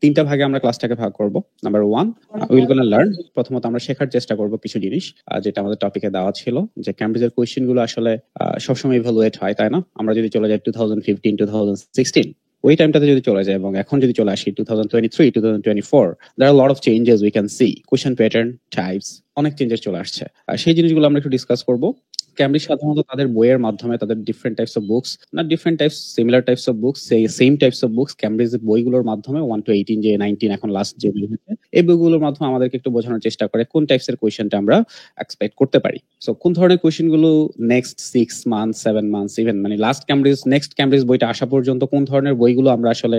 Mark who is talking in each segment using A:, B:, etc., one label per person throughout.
A: তিনটা ভাগে আমরা ক্লাসটাকে ভাগ করব। Number 1, will gonna learn. প্রথমত আমরা শেখার চেষ্টা করব কিছু জিনিস যেটা আমাদের টপিকে দেওয়া ছিল, যে ক্যামব্রিজের কোয়েশ্চেন গুলো আসলে সবসময় ইভালুয়েট হয়, তাই না? আমরা যদি চলে যাই 2015, 2016, ওই টাইমটাতে যদি চলে যায় এবং এখন যদি চলে আসি 2023, 2024, there are a lot of changes we can see. Question pattern, types, অনেক চেঞ্জেস চলে আসছে। সেই জিনিসগুলো আমরা একটু ডিসকাস করব। ক্যামব্রিজ সাধারণত তাদের বইয়ের মাধ্যমে তাদের ডিফারেন্ট টাইপস অফ বুকস, না different types, similar types of books, same types of books, ক্যামব্রিজের বইগুলোর মাধ্যমে 1 to 18, যে 19 এখন লাস্ট যে বই হচ্ছে, এই বইগুলোর মাধ্যমে আমাদেরকে একটু বোঝানোর চেষ্টা করে কোন টাইপসের কোয়েশ্চেনটা আমরা এক্সপেক্ট করতে পারি। সো কোন ধরনের কোয়েশ্চেন গুলো নেক্সট 6 মান্থস, 7 মান্থস, ইভেন মানে লাস্ট ক্যামব্রিজ, নেক্সট ক্যামব্রিজ বইটা আসা পর্যন্ত কোন ধরনের বইগুলো আমরা আসলে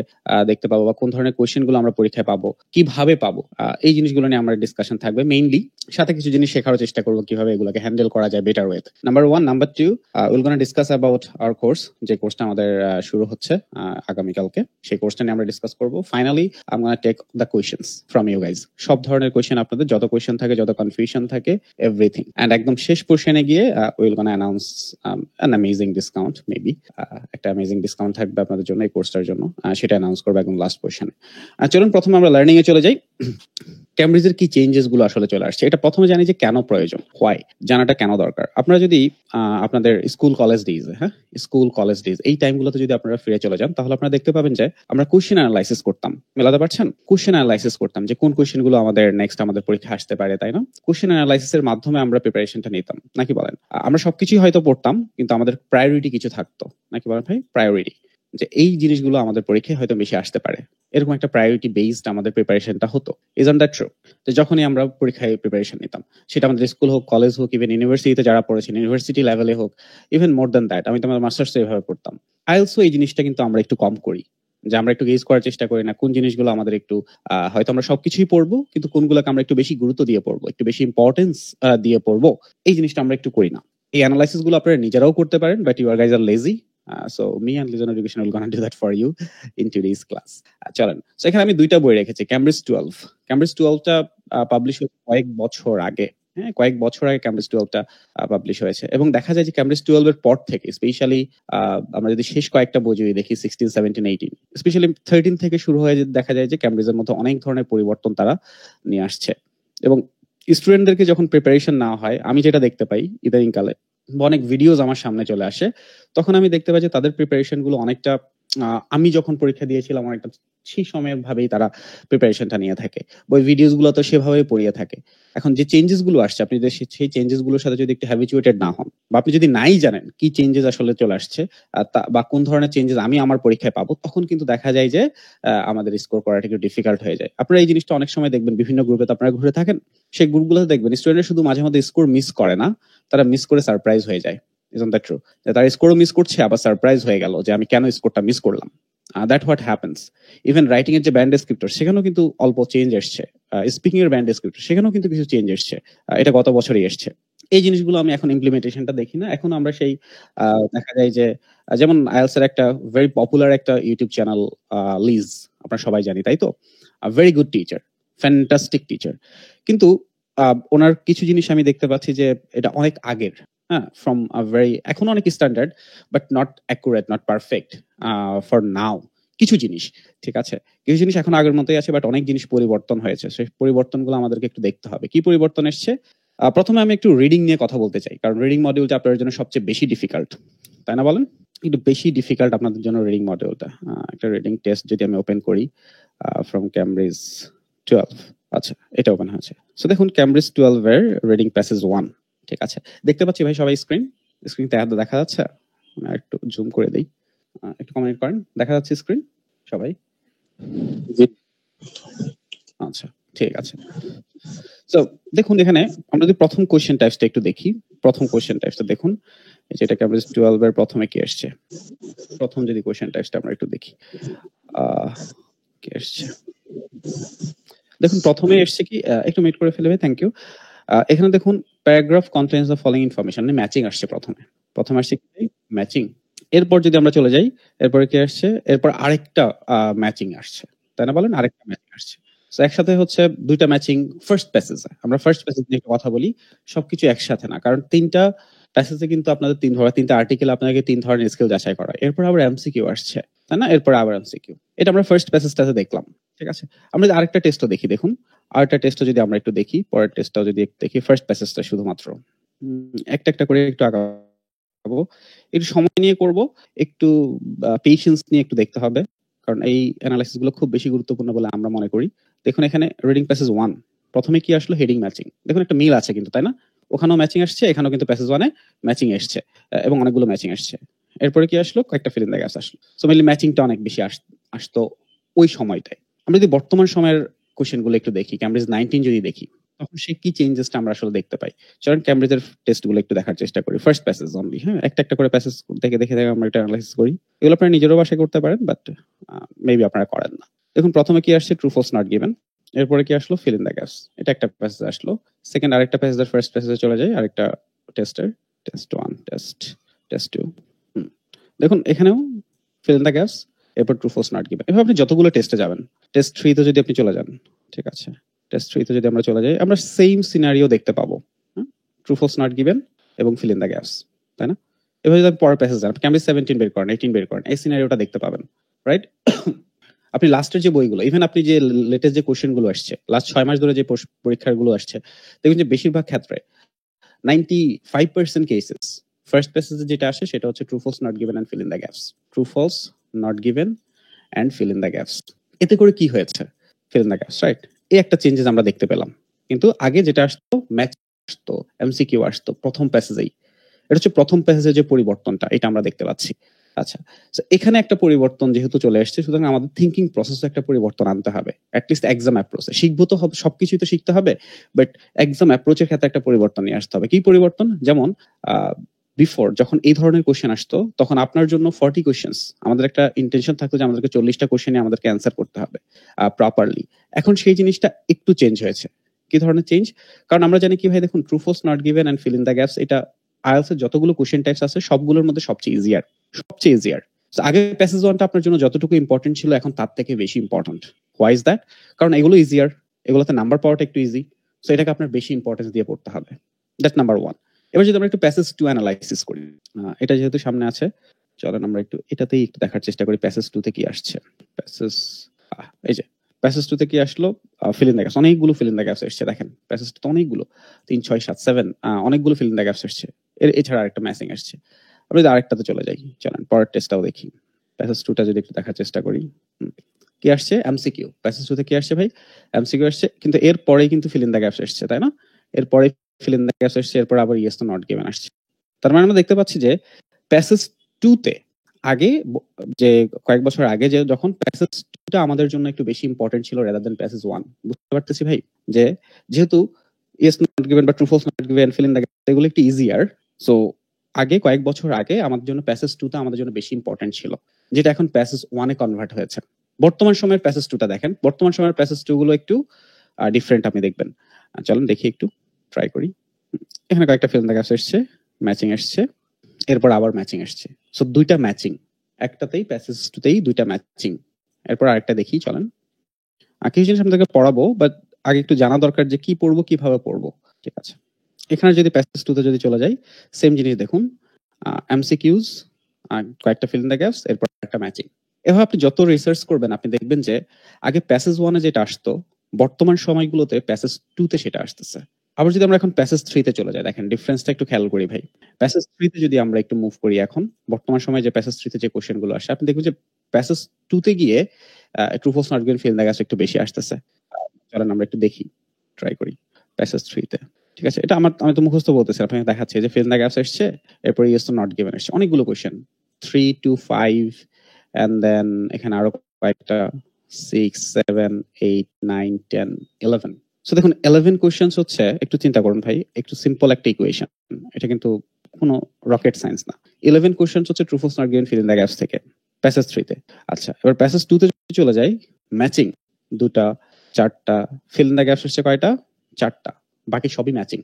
A: দেখতে পাবো, বা কোন ধরনের কোয়েশ্চেন গুলো আমরা পরীক্ষায় পাবো, কিভাবে পাবো, এই জিনিসগুলো নিয়ে আমার ডিসকাশন থাকবে মেইনলি। সাথে কিছু জিনিস শেখার চেষ্টা করবো কিভাবে এগুলোকে হ্যান্ডেল করা যায় better way. Number 1, number 2, will gonna discuss about our course, যে কোর্সটা আমাদের শুরু হচ্ছে আগামীকালকে, সেই কোর্সটা নিয়ে আমরা ডিসকাস করবো। Finally I am gonna take the questions from you guys, সব ধরনের কোয়েশ্চেন, আপনাদের যত কোয়েশ্চেন থাকে, যত কনফিউশন থাকে, এভরিথিং। এন্ড একদম শেষ পোর্শনে গিয়ে will gonna announce an amazing discount, maybe একটা অ্যামেজিং ডিসকাউন্ট থাকবে আপনাদের জন্য এই কোর্সটার জন্য, সেটা অ্যানাউন্স করবো একদম লাস্ট পোর্শনে। চলুন প্রথমে আমরা লার্নিং এ চলে যাই। ক্যামব্রিজের কি চেঞ্জেস গুলো আসলে চলে আসছে, এটা প্রথমে জানি যে কেন প্রয়োজন, হোয়াই, জানাটা কেন দরকার। আপনারা যদি আপনাদের স্কুল কলেজ ডেজ, এই টাইমগুলোতে যদি আপনারা ফিরে চলে যান, তাহলে আপনারা দেখতে পাবেন যে আমরা কোশ্চেন অ্যানালাইসিস করতাম, মেলাতে পারছেন? কোশ্চেন অ্যানালাইসিস করতাম যে কোন কোশ্চেন গুলো আমাদের নেক্সট আমাদের পরীক্ষা আসতে পারে, তাই না? কোশ্চেন অ্যানালাইসিসের মাধ্যমে আমরা প্রিপারেশনটা নিতাম, নাকি বলেন? আমরা সবকিছুই হয়তো পড়তাম, কিন্তু আমাদের প্রায়োরিটি কিছু থাকতো, নাকি বলেন ভাই? প্রায়োরিটি, যে এই জিনিসগুলো আমাদের পরীক্ষায় হয়তো বেশি আসতে পারে, এরকম একটা প্রায়োরিটি বেসড আমাদের প্রিপারেশনটা হতো। Isn't that true? তো যখনই আমরা পরীক্ষায় প্রিপারেশন নিতাম, সেটা আমাদের স্কুল হোক, কলেজ হোক, ইভেন ইউনিভার্সিটিতে যারা পড়েছেন, ইউনিভার্সিটি লেভেলে হোক, ইভেন মোর দ্যান দ্যাট, আমি তো আমার মাস্টার্স এইভাবে পড়তাম। আইএলসও এই জিনিসটা কিন্তু আমরা একটু কম করি, যে আমরা একটু গেজ করার চেষ্টা করি না কোন জিনিসগুলো আমাদের একটু হয়তো আমরা সবকিছুই পড়বো, কিন্তু কোনগুলোকে আমরা একটু বেশি গুরুত্ব দিয়ে পড়বো, একটু বেশি ইম্পর্টেন্স দিয়ে পড়বো, এই জিনিসটা আমরা একটু করি না। এই অ্যানালাইসিস গুলো আপনারা নিজেরাও করতে পারেন, but you are guys are lazy. So me and Lizon Education will gonna do that for you in today's class. চলেন, so এখানে আমি দুইটা বই রেখেছি। ক্যামব্রিজ 12, ক্যামব্রিজ 12টা পাবলিশ হয়েছে কয়েক বছর আগে। হ্যাঁ, কয়েক বছর আগে ক্যামব্রিজ 12টা পাবলিশ হয়েছে, এবং দেখা যায় যে ক্যামব্রিজ 12 এর পর থেকে স্পেশালি আমরা যদি শেষ কয়েকটা বই যদি দেখি 16, 17, 18, স্পেশালি 13 থেকে শুরু হয়ে দেখা যায় যে ক্যামব্রিজের মধ্যে অনেক ধরনের পরিবর্তন তারা নিয়ে আসছে। এবং স্টুডেন্টদেরকে যখন প্রিপারেশন নেওয়া হয়, আমি যেটা দেখতে পাই ইদানিংকালে, অনেক ভিডিওস আমার সামনে চলে আসে, তখন আমি দেখতে পাই যে তাদের প্রিপারেশন গুলো অনেকটা আমি যখন পরীক্ষা দিয়েছিলাম অনেকটা সেই সময়ের ভাবেই তারা প্রিপারেশনটা নিয়ে থাকে, ওই ভিডিওস গুলো তো সেভাবেই পড়িয়ে থাকে। এখন যে চেঞ্জেস গুলো আসছে, আপনি যদি সেই চেঞ্জেস গুলোর সাথে যদি একটু হ্যাবিচুয়েটেড না হন, বা আপনি যদি নাই জানেন কি চেঞ্জেস আসলে চলে আসছে, বা কোন ধরনের চেঞ্জেস আমি আমার পরীক্ষায় পাবো, তখন কিন্তু দেখা যায় যে আমাদের স্কোর করাটা একটু ডিফিকাল্ট হয়ে যায়। আপনারা এই জিনিসটা অনেক সময় দেখবেন বিভিন্ন গ্রুপে আপনারা ঘুরে থাকেন, সেই গ্রুপগুলোতে দেখবেন স্টুডেন্টরা শুধু মাঝে মধ্যে স্কোর মিস করে না, তারা মিস করে সারপ্রাইজ হয়ে যায়। Isn't that true? তার স্কোরও মিস করছে, আবার সারপ্রাইজ হয়ে গেল যে আমি কেন স্কোরটা মিস করলাম। That what happens. Even writing এর যে ব্যান্ড ডেসক্রিপ্টর, সেখানেও কিন্তু অল্প চেঞ্জ এসছে। স্পিকিং এর ব্যান্ড ডেসক্রিপ্টর, সেখানেও কিন্তু কিছু চেঞ্জ এসছে। এটা গত বছরই এসছে। এই জিনিসগুলো আমি এখন ইমপ্লিমেন্টেশনটা দেখি না। এখন আমরা সেই দেখা যায় যে যেমন আইএলস এর একটা ভেরি পপুলার একটা ইউটিউব চ্যানেল, লিজ, আপনারা সবাই জানি, তাই তো? Very good teacher, fantastic teacher, কিন্তু ওনার কিছু জিনিস আমি দেখতে পাচ্ছি যে এটা অনেক আগের। হ্যাঁ, ফ্রম ভেরি, এখন অনেক standard, but not accurate, not perfect for now. কিছু জিনিস ঠিক আছে, কিছু জিনিস এখন আগের মতোই আছে, বাট অনেক জিনিস পরিবর্তন হয়েছে। সেই পরিবর্তনগুলো আমাদেরকে একটু দেখতে হবে কি পরিবর্তন এসছে। প্রথমে আমি একটু রিডিং নিয়ে কথা বলতে চাই, কারণ রিডিং মডিউলটা আপনাদের জন্য সবচেয়ে বেশি ডিফিকাল্ট, তাই না বলেন? একটু বেশি ডিফিকাল্ট আপনাদের জন্য রিডিং মডিউলটা। একটা রিডিং টেস্ট যদি আমি ওপেন করি ফ্রম ক্যামব্রিজ 12, আচ্ছা এটা ওপেন হয়েছে। সো দেখুন ক্যামব্রিজ 12 এর রিডিং প্যাসেজ 1, ঠিক আছে? দেখতে পাচ্ছি ভাই সবাই স্ক্রিনতে দেখা যাচ্ছে? আমি একটু জুম করে দেই, একটু কমেন্ট করেন, দেখা যাচ্ছে স্ক্রিন সবাই? আচ্ছা ঠিক আছে। সো দেখুন এখানে আমরা যদি প্রথম কোশ্চেন টাইপসটা একটু দেখি, প্রথম কোশ্চেন টাইপসটা দেখুন, যেটা ক্যামব্রিজ 12 এর প্রথমে কি আসছে, প্রথম যদি কোশ্চেন টাইপসটা আমরা একটু দেখি কি আসছে, দেখুন প্রথমে এসছে কি, একটু মিট করে ফেলবে, থ্যাংক ইউ। এখানে দেখুন paragraph contains the following information, matching আসছে প্রথমে আসছে কি ম্যাচিং। এরপর যদি আমরা চলে যাই, এরপরে কি আসছে, এরপর আরেকটা ম্যাচিং আসছে, তাই না বলেন? আরেকটা ম্যাচিং আসছে। সো একসাথে হচ্ছে দুইটা ম্যাচিং ফার্স্ট প্যাসেজে। আমরা ফার্স্ট প্যাসেজ নিয়ে কথা বলি, সবকিছু একসাথে না, কারণ তিনটা প্যাসেজে কিন্তু আপনাদের তিনটা আর্টিকেল আপনাকে 3 ধরনের স্কিল যাচাই করা, এরপর আবার এমসিকিউ আসছে, তাই না? এরপর আবার এমসিকিউ। এটা আমরা ফার্স্ট প্যাসেজটাতে দেখলাম, ঠিক আছে? আমরা যদি আরেকটা টেস্টও দেখি, দেখুন আরেকটা টেস্টও যদি আমরা একটু দেখি, পরের টেস্টটাও যদি একটু দেখি, ফার্স্ট প্যাসেজটা শুধুমাত্র একটা একটা করে একটু আগাবো, একটু সময় নিয়ে করব, একটু পেশেন্স নিয়ে একটু দেখতে হবে, কারণ এই অ্যানালাইসিস গুলো খুব বেশি গুরুত্বপূর্ণ বলে আমরা মনে করি। দেখুন এখানে রিডিং প্যাসেজ 1 প্রথমে কি আসলো, হেডিং ম্যাচিং। দেখুন একটা মিল আছে কিন্তু, তাই না? ওখানেও ম্যাচিং আসছে, এখানেও কিন্তু প্যাসেজ 1 এ ম্যাচিং এসছে, এবং অনেকগুলো ম্যাচিং আসছে। এরপরে কি আসলো, কয়েকটা ফিল ইন দ্য গ্যাপস আসলো। সো মেইনলি ম্যাচিংটা অনেক বেশি আসতো ওই সময়টায়। আমরা যদি বর্তমান সময়ের কোশ্চেন গুলো একটু দেখি, ক্যামব্রিজ 19 যদি দেখি, তখন সে কি চেঞ্জেসটা আমরা আসলে দেখতে পাই। চলুন ক্যামব্রিজের টেস্ট গুলো একটু দেখার চেষ্টা করি, ফার্স্ট প্যাসেজ অনলি। হ্যাঁ, একটা একটা করে প্যাসেজ দেখে দেখে দেখে আমরা একটা অ্যানালাইসিস করি। এগুলো আপনারা নিজেরও বাসায় করতে পারেন, বাট মেবি আপনারা করেন না। দেখুন প্রথমে কি আসছে, ট্রু ফলস নট গিভেন। এরপরে কি আসলো, ফিল ইন দ্য গ্যাপস। এটা একটা প্যাসেজ আসলো। সেকেন্ড আরেকটা প্যাসেজের ফার্স্ট প্যাসেজে চলে যায়, আরেকটা টেস্টের, টেস্ট 1, টেস্ট 2। দেখুন এখানেও ফিল ইন দ্য গ্যাপস, এরপর ট্রু ফলস নট গিভেন। এভাবে আপনি যতগুলো টেস্টে যাবেন, টেস্ট 3 তে যদি আপনি চলে যান, ঠিক আছে, টেস্ট 3 তে যদি আমরা চলে যাই, আমরা সেম সিনারিও দেখতে পাবো, ট্রু ফলস নট গিভেন এবং ফিল ইন দ্য গ্যাপস, তাই না? এভাবে যদি পরের প্যাসেজ যান, ক্যামব্রিজ 17 বের করেন, 18 বের করেন, এই সিনারিওটা দেখতে পাবেন, রাইট? আপনি লাস্টের যে বইগুলো, ইভেন আপনি যে লেটেস্ট যে কোশ্চেন গুলো আসছে, লাস্ট 6 মাস ধরে যে পরীক্ষাগুলো আসছে, দেখবেন যে বেশিরভাগ ক্ষেত্রে 95% কেসেস ফার্স্ট প্যাসেজে যেটা আসে সেটা হচ্ছে true false not given and fill in the gaps. True false not given and fill in the gaps. এতে করে কি হয়েছে, fill in the gaps, right? এই একটা চেঞ্জেস আমরা দেখতে পেলাম। কিন্তু আগে যেটা আসতো, ম্যাচ আসতো, এমসিকিউ আসতো প্রথম প্যাসেজেই। এটা হচ্ছে প্রথম প্যাসেজের যে পরিবর্তনটা, এটা আমরা দেখতে পাচ্ছি। আচ্ছা, এখানে একটা পরিবর্তন যেহেতু চলে আসছে, সুতরাং আমাদের থিঙ্কিং প্রসেসে একটা পরিবর্তন আনতে হবে। অ্যাটলিস্ট এক্সাম অ্যাপ্রোচে শিখবো তো হবে, সবকিছুই তো শিখতে হবে, বাট এক্সাম অ্যাপ্রোচের ক্ষেত্রে একটা পরিবর্তন নিয়ে আসতে হবে। কি পরিবর্তন? যেমন বিফোর যখন এই ধরনের কোশ্চেন আসতো, তখন আপনার জন্য 40 কোশ্চেন্স, আমাদের একটা ইন্টেনশন থাকতো যে আমাদেরকে 40টা কোশ্চেনে আমাদেরকে অ্যান্সার করতে হবে প্রপারলি। এখন সেই জিনিসটা একটু চেঞ্জ হয়েছে। কি ধরনের চেঞ্জ? কারণ আমরা জানি কি ভাই, দেখুন true false not given and fill in the gaps, এটা আইএলটিএস এর যতগুলো কোশ্চেন টাইপস আছে সবগুলোর মধ্যে সবচেয়ে ইজিয়ার। আগে প্যাসেজ 1টা আপনার জন্য যতটুকু ইম্পর্টেন্ট ছিল, এখন তার থেকে বেশি ইম্পর্টেন্ট। Why is that? কারণ এগুলো ইজিয়ার, এগুলোতে নাম্বার পাওয়াটা একটু ইজি, সো এটাকে আপনার বেশি ইম্পর্টেন্স দিয়ে পড়তে হবে। That number 1। এবার যদি আমরা একটু প্যাসেজ 2 অ্যানালাইসিস করি, এটা যেহেতু সামনে আছে, চলেন আমরা একটু এটাতেই একটু দেখার চেষ্টা করি প্যাসেজ 2 তে কি আসছে। প্যাসেজ এই যে প্যাসেজ 2 তে কি আসলো, ফিল ইন দ্য গ্যাপস। অনেকগুলো ফিল ইন দ্য গ্যাপস এসেছে, দেখেন প্যাসেজ 2 তে অনেকগুলো, 3 6 7 7 অনেকগুলো ফিল ইন দ্য গ্যাপস এসেছে। এছাড়া আরেকটা ম্যাচিং আসছে। আমরা যদি আরেকটাতে চলে যাই, চলেন পরের টেস্টটাও দেখি। প্যাসেজ 2টা যদি একটু দেখার চেষ্টা করি, কি আসছে, এমসিকিউ। প্যাসেজ 2 তে কি আসছে ভাই, এমসিকিউ আসছে, কিন্তু এর পরেই কিন্তু ফিল ইন দ্য গ্যাপস এসেছে, তাই না? এরপরে ফিল ইন দ্য গ্যাপস এসেছে, এরপর আবার ইয়েস তো নট গিভেন আসছে। তার মানে আমরা দেখতে পাচ্ছি যে প্যাসেজ 2 তে আগে যে কয়েক বছর আগে যে যখন প্যাসেজ 2টা আমাদের জন্য একটু বেশি ইম্পর্টেন্ট ছিল রাদার দ্যান প্যাসেজ 1, বুঝতে পারতেছি ভাই যে যেহেতু ইয়েস নট গিভেন বা true false not given, fill in the gaps, এগুলো একটু ইজিয়ার। সো আগে কয়েক বছর আগে আমাদের জন্য প্যাসেজ 2টা আমাদের জন্য বেশি ইম্পর্টেন্ট ছিল, যেটা এখন প্যাসেজ 1 এ কনভার্ট হয়েছে। বর্তমান সময়ের প্যাসেজ 2টা দেখেন, বর্তমান সময়ের প্যাসেজ 2 গুলো একটু ডিফারেন্ট আপনি দেখবেন। চলুন দেখি, একটু ট্রাই করি। এখানে কয়েকটা ফিল ইন দ্য গ্যাপস এসছে, ম্যাচিং এসছে, এরপর আবার ম্যাচিং এসছে। সো দুইটা ম্যাচিং, একটাতেই প্যাসেজ 2তেই দুইটা ম্যাচিং। এরপর আরেকটা দেখি, চলেন। কিছু জিনিস আপনাদেরকে পড়াবো, বাট আগে একটু জানা দরকার যে কি পড়বো, কিভাবে পড়বো, ঠিক আছে? এখানে যদি প্যাসেজ 2তে যদি চলে যাই, সেম জিনিস দেখুন, এমসিকিউজ, কয়েকটা ফিল ইন দ্য গ্যাপস, এরপর একটা ম্যাচিং। এভাবে আপনি যত রিসার্চ করবেন, আপনি দেখবেন যে আগে প্যাসেজ 1 এ যেটা আসতো, বর্তমান সময়গুলোতে প্যাসেজ 2তে সেটা আসতেছে। আবার যদি আমরা এখন প্যাসেজ 3 তে চলে যাই, দেখেন ডিফারেন্সটা একটু খেয়াল করি ভাই। প্যাসেজ 3 তে যদি আমরা একটু মুভ করি, এখন বর্তমান সময়ে যে প্যাসেজ 3 তে যে কোশ্চেন গুলো আসে, আপনি দেখবেন যে প্যাসেজ 2 তে গিয়ে true false not given, fill in the gaps একটু বেশি আসতেছে। চলেন আমরা একটু দেখি, ট্রাই করি প্যাসেজ 3 তে, ঠিক আছে? এটা আমি তো মুখস্থ বলতেছি, আপনাকে দেখাচ্ছি যে ফিল ইন দ্য গ্যাপস এসছে, এরপর ইয়েস তো নট গিভেন এসছে, অনেকগুলো কোশ্চেন, 3 to 5, এন্ড দেন এখানে আরো কয়েকটা 6 7 8 9 10 11। সো দেখুন 11 কোশ্চেন্স হচ্ছে, একটু চিন্তা করুন ভাই, একটু সিম্পল একটা ইকুয়েশন, এটা কিন্তু কোনো রকেট সায়েন্স না। 11 কোশ্চেন্স হচ্ছে true false not given, fill in the gaps থেকে প্যাসেজ 3 তে। আচ্ছা, এবার প্যাসেজ 2 তে চলে যাই, ম্যাচিং, দুটা 4টা, ফিল ইন দ্য গ্যাপস হচ্ছে কয়টা, 4টা, বাকি সবই ম্যাচিং।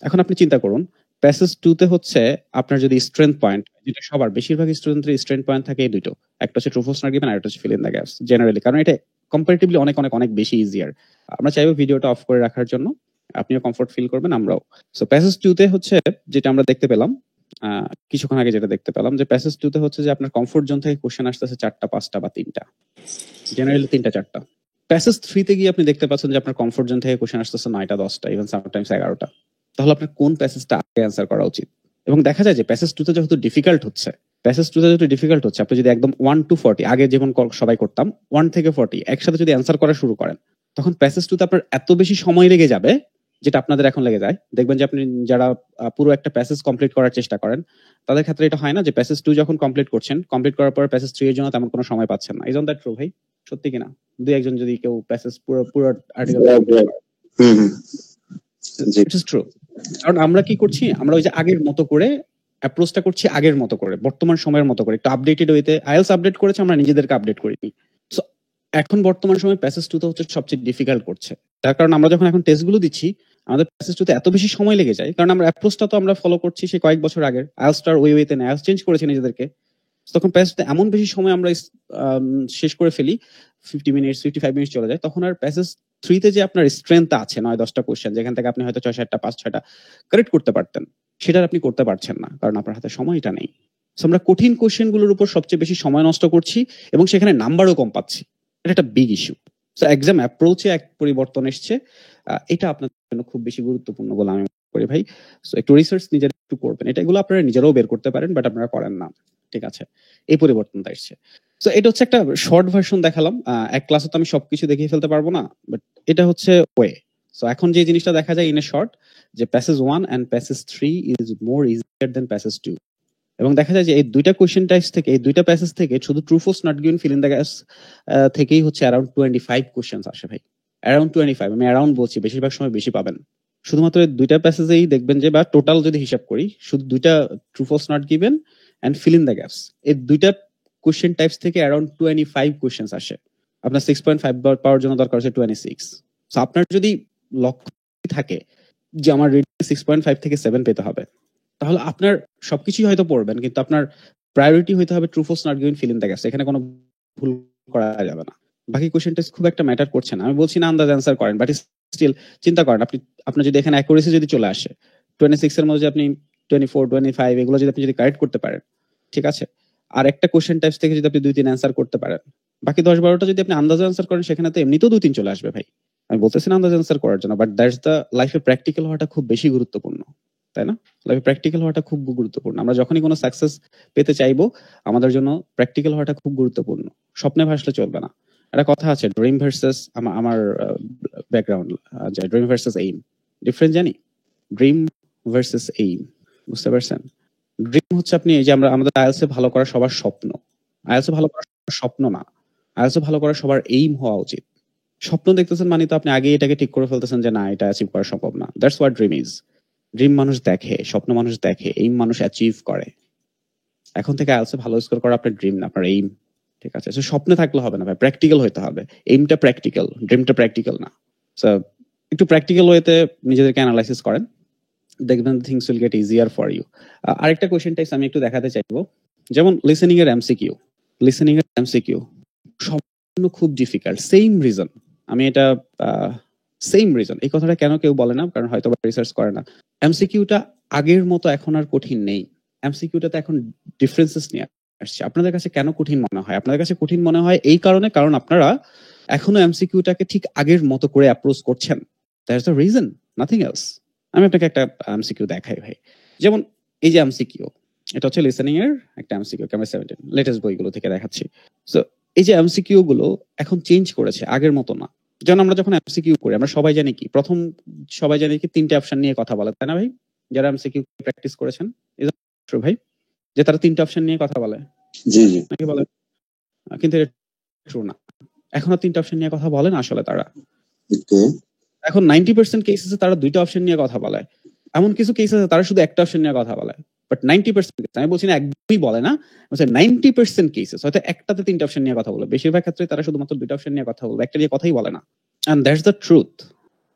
A: এখন আপনি চিন্তা করুন, প্যাসেজ 2 তে হচ্ছে আপনার যদি স্ট্রেংথ পয়েন্ট, যেটা সবার বেশিরভাগ স্টুডেন্টের স্ট্রেংথ পয়েন্ট থাকে এই দুটো, একটা হচ্ছে ট্রু ফলস নট গিভেন, আর একটা হচ্ছে feel in the gaps generally, কারণ এটা কম্পারেটিভলি অনেক অনেক অনেক বেশি ইজিয়ার। আমরা চাইবো ভিডিওটা অফ করে রাখার জন্য, আপনিও কমফোর্ট ফিল করবেন, আমরাও। সো প্যাসেজ 2 তে হচ্ছে যেটা আমরা দেখতে পেলাম, কিছুক্ষণ আগে যেটা দেখতে পেলাম, যে প্যাসেজ 2 তে হচ্ছে যে আপনার কমফোর্ট জোন থেকে কোশ্চেন আসতেছে 4টা 5টা বা 3টা, জেনারেলি 3টা 4টা। প্যাসেজ 3 তে গিয়ে আপনি দেখতে পাচ্ছেন যে আপনার কমফোর্ট জোন থেকে কোশ্চেন আসতেছে 9টা 10টা, ইভেন সামটাইমস 11টা। তাহলে আপনার কোন প্যাসেজটা আগে অ্যান্সার করা উচিত? এবং দেখা যায় যে প্যাসেজ 2 তে যেহেতু ডিফিকাল্ট হচ্ছে, আপনি যদি একদম 1 to 40 আগে যেমন সবাই করতাম 1 থেকে 40 একসাথে যদি অ্যান্সার করা শুরু করেন, তখন প্যাসেজ 2 তে আপনার এত বেশি সময় লেগে যাবে, যেটা আপনাদের এখন লেগে যায়। দেখবেন যে আপনি যারা পুরো একটা প্যাসেজ কমপ্লিট করার চেষ্টা করেন, তাদের ক্ষেত্রে এটা হয় না যে প্যাসেজ 2 যখন কমপ্লিট করছেন, কমপ্লিট করার পর প্যাসেজ 3 এর জন্য তেমন কোনো সময় পাচ্ছেন না। ইজন্ট দ্যাট ট্রু ভাই? সত্যি কিনা? দুই একজন যদি কেউ প্যাসেজ পুরো পুরো আর্টিকেল ইট ইজ ট্রু। কারণ আমরা কি করছি, আমরা ওই যে আগের মতো করে অ্যাপ্রোচটা করছি, আগের মতো করে বর্তমান সময়ের মতো করে, একটু আপডেটেড ওয়েতে। আইএলস আপডেট করেছে, আমরা নিজেদেরকে আপডেট করিনি। সো এখন বর্তমান সময় প্যাসেজ 2 তে হচ্ছে সবচেয়ে ডিফিকাল্ট করছে। তার কারণ আমরা যখন এখন টেস্টগুলো দিচ্ছি, আমাদের প্যাসেজ 2 তে এত বেশি সময় লেগে যায়, কারণ আমরা অ্যাপ্রোচটা তো আমরা ফলো করছি সেই কয়েক বছর আগের। আইএলসটার ওই ওয়েতে না, আইএলস চেঞ্জ করেছে নিজেদেরকে। তখন প্যাসেজ এমন বেশি সময় আমরা শেষ করে ফেলি, 50 মিনিটস 55 মিনিটস চলে যায়। তখন আর প্যাসেজ 3 তে যে আপনার স্ট্রেংথ আছে 9-10টা কোশ্চেন, যেখান থেকে আপনি হয়তো 6-7টা 5-6টা কারেক্ট করতে পারতেন, সেটা আপনি করতে পারছেন না, কারণ আপনার হাতে সময়টা নেই। সো আমরা কঠিন কোশ্চেন গুলোর উপর সবচেয়ে বেশি সময় নষ্ট করছি এবং সেখানে নাম্বারও কম পাচ্ছি। এটা একটা বিগ ইস্যু। সো এক্সাম অ্যাপ্রোচে এক পরিবর্তন এসছে, এটা আপনাদের জন্য খুব বেশি গুরুত্বপূর্ণ বলে আমি মনে করি ভাই। সো একটু রিসার্চ নিজেরা একটু করবেন, এটা এগুলো আপনারা নিজেরাও বের করতে পারেন, বাট আপনারা করেন না। ঠিক আছে, এই পরিবর্তনটা এসছে। সো এটা হচ্ছে একটা শর্ট ভার্সন দেখালাম। এক ক্লাসে তো আমি সবকিছু দেখিয়ে ফেলতে পারবো না, বাট এটা হচ্ছে ওয়ে। সো এখন যে জিনিসটা দেখা যায় ইন এ শর্ট, যে passage 1 and passage 3 is more easier than passage 2। এবং দেখা যায় যে এই দুইটা কোশ্চেন টাইপস থেকে, এই দুইটা প্যাসেজ থেকে শুধু true false not given fill in the gaps থেকেই হচ্ছে অ্যারাউন্ড 25 কোশ্চেনস আসে ভাই। অ্যারাউন্ড 25, আমি অ্যারাউন্ড বলছি, বেশিরভাগ সময় বেশি পাবেন। শুধুমাত্র এই দুইটা প্যাসেজেই দেখবেন যে, বা টোটাল যদি হিসাব করি, শুধু দুইটা true false not given and fill in the gaps, এই দুইটা কোশ্চেন টাইপস থেকে অ্যারাউন্ড 25 কোশ্চেনস আসে। আপনার 6.5 পাওয়ার জন্য দরকার হচ্ছে 26। সো আপনার যদি লক্ষ্য থাকে যে আমার রেটিং 6.5 থেকে 7 পেতে হবে, তাহলে আপনার সবকিছুই হয়তো পড়বেন, কিন্তু আপনার প্রায়োরিটি হইতে হবে true false not given fill in the gaps. এখানে কোনো ভুল করা যাবে না। বাকি কোশ্চেন টেস্ট খুব একটা ম্যাটার করছে না। আমি বলছি না আন্দাজ অ্যান্সার করেন, বাট স্টিল চিন্তা করেন, আপনার যদি এখানে অ্যাকুরেসি যদি চলে আসে 26 এর মধ্যে আপনি 24 25 এগুলো যদি আপনি কারেক্ট করতে পারেন, ঠিক আছে, আর একটা কোশ্চেন টাইপস থেকে যদি আপনি 2-3 অ্যান্সার করতে পারেন, বাকি 10-12টা যদি আপনি আন্দাজে অ্যান্সার করেন, সেখানে তো এমনিতেও 2-3 চলে আসবে ভাই। আমি বলতেছি না আন্দাজে অ্যান্সার করার জন্য, বাট দ্যাটস দ্য লাইফে প্র্যাকটিক্যাল হওয়াটা খুব বেশি গুরুত্বপূর্ণ, তাই না? লাইফে প্র্যাকটিক্যাল হওয়াটা খুব গুরুত্বপূর্ণ। আমরা যখনই কোনো সাকসেস পেতে চাইবো, আমাদের জন্য প্র্যাকটিক্যাল হওয়াটা খুব গুরুত্বপূর্ণ। স্বপ্নে ভাসলে চলবে না। একটা কথা আছে, ড্রিম ভার্সেস আমার ব্যাকগ্রাউন্ড, যে ড্রিম ভার্সেস এইম, ডিফারেন্স জানি? ড্রিম ভার্সেস এইম, বুঝতে পারছেন? ড্রিম হচ্ছে আপনি, এই যে আমাদের আইএলস এ ভালো করা সবার স্বপ্ন। আইএলস এ ভালো করা সবার স্বপ্ন না, আইএলস এ ভালো করা সবার এইম হওয়া উচিত। স্বপ্ন দেখতেছেন মানে তো আপনি আগে এটাকে ঠিক করে ফেলতেছেন যে না, এটা অ্যাচিভ করা সম্ভব না। That's what dream is. Dream মানুষ দেখে, স্বপ্ন মানুষ দেখে, এইম মানুষ অ্যাচিভ করে। এখন থেকে আইএলস এ ভালো স্কোর করা আপনার ড্রিম না, আপনার এইম। ঠিক আছে, স্বপ্নে থাকলে হবে না ভাই, প্র্যাকটিক্যাল হইতে হবে। এইমটা প্র্যাকটিক্যাল, ড্রিমটা প্র্যাকটিক্যাল না। সো একটু প্র্যাকটিক্যাল ওয়েতে নিজেদেরকে অ্যানালাইসিস করেন, দেখবেন things will get easier for you. আরেকটা কোয়েশ্চেন টাইপস আমি একটু দেখাতে চাইবো, যেমন লিসেনিং এর এমসিকিউ। লিসেনিং এর এমসিকিউ সম্পূর্ণ খুব ডিফিকাল্ট। সেম রিজন, আমি এটা সেম রিজন, এই কথাটা কেন কেউ বলে না, কারণ হয়তো রিসার্চ করে না। এমসিকিউটা আগের মতো এখন আর কঠিন নেই। এমসিকিউটাতে এখন ডিফারেন্সেস নিয়ে আসছে। আপনাদের কাছে কেন কঠিন মনে হয়? আপনাদের কাছে কঠিন মনে হয় এই কারণে, কারণ আপনারা এখনো এমসিকিউটাকে ঠিক আগের মতো করে অ্যাপ্রোচ করছেন। That's the reason, nothing else. আমি আপনাকে একটা এমসিকিউ দেখাই ভাই। যেমন এই যে এমসিকিউ, এটা হচ্ছে লিসেনিং এর একটা এমসিকিউ, ক্যামেরা 17 লেটেস্ট বইগুলো থেকে দেখাচ্ছি। সো এই যে এমসিকিউ গুলো এখন চেঞ্জ করেছে, আগের মতো না। যেমন আমরা যখন এমসিকিউ করি, আমরা সবাই জানি কি, প্রথম সবাই জানি কি 3টে অপশন নিয়ে কথা বলে, তাই না ভাই? যারা এমসিকিউ প্র্যাকটিস করেছেন, ভাই, যে তারা 3টে অপশন নিয়ে কথা বলে,
B: জি জি
A: নাকি বলে? কিন্তু এটা ট্রু না। এখন আর 3টে অপশন নিয়ে কথা বলে না আসলে তারা। এখন 90% কেসেসে তারা 2টা অপশন নিয়ে কথা বলে। এমন কিছু কেস আছে তারা শুধু একটা অপশন নিয়ে কথা বলে, বাট 90%, আমি বলছি না একদমই বলে না, 90% কেসেস হয়তো একটাতে 3টে অপশন নিয়ে কথা বলে। বেশিরভাগ ক্ষেত্রে তারা শুধুমাত্র 2টা অপশন নিয়ে কথা বলবে, একটা নিয়ে কথাই বলে না। And that's the truth,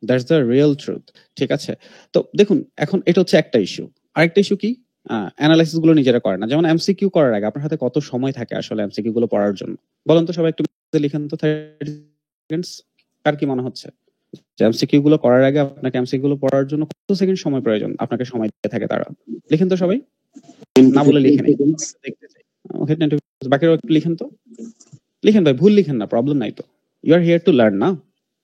A: that's the real truth. ঠিক আছে, তো দেখুন এখন এটা হচ্ছে একটা ইস্যু। আরেকটা ইস্যু কি, অ্যানালাইসিস গুলো নিজেরা করে না। যেমন এমসিকিউ করার আগে আপনার হাতে কত সময় থাকে আসলে এমসিকিউ গুলো পড়ার জন্য? বলেন তো সবাই, একটু লিখেন তো 30 সেকেন্ডস। কার কি মনে হচ্ছে? এমসিকিউ গুলো করার আগে আপনাকে এমসিকিউ গুলো পড়ার জন্য কত সেকেন্ড সময় প্রয়োজন, আপনাকে সময় দিয়ে থাকে তারা। লিখেন তো সবাই, না বলে লিখে নেই, দেখতে চাই। ওকে, বাকিরা একটু লিখেন তো, লিখেন ভাই, ভুল লিখেন না, প্রবলেম নাই তো, you are here to learn না,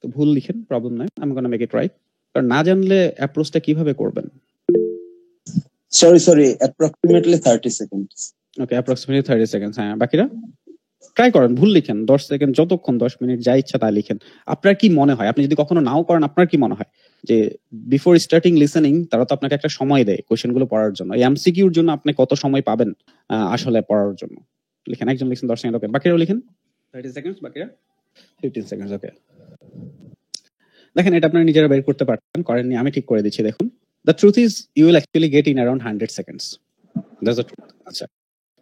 A: তো ভুল লিখেন, প্রবলেম নাই, আমি গোনা মেক ইট রাইট। কারণ না জানলে অ্যাপ্রোচটা কিভাবে করবেন?
B: Sorry approximately 30 seconds.
A: ওকে, অ্যাপ্রক্সিমেটলি 30 সেকেন্ডস। হ্যাঁ, বাকিরা ট্রাই করেন, ভুল লিখেন, 10 সেকেন্ড, যতক্ষণ 10 মিনিট যা ইচ্ছা তা লিখেন। আপনার কি মনে হয়, আপনি যদি কখনো নাও করেন, আপনার কি মনে হয় যে বিফোর স্টার্টিং লিসেনিং তারা তো আপনাকে একটা সময় দেয় কোশ্চেন গুলো পড়ার জন্য, এই এমসিকিউর জন্য আপনি কত সময় পাবেন আসলে পড়ার জন্য? লিখেন, একজন লিখেন 10 সেকেন্ড, ওকে, বাকিরাও লিখেন 30 সেকেন্ডস, বাকিরা 15 সেকেন্ডস, ওকে। দেখেন, এটা আপনারা নিজেরা বের করতে পারতেন, করেননি, আমি ঠিক করে দিচ্ছি। দেখুন, the truth is you will actually get in around 100 seconds, that's the truth. আচ্ছা,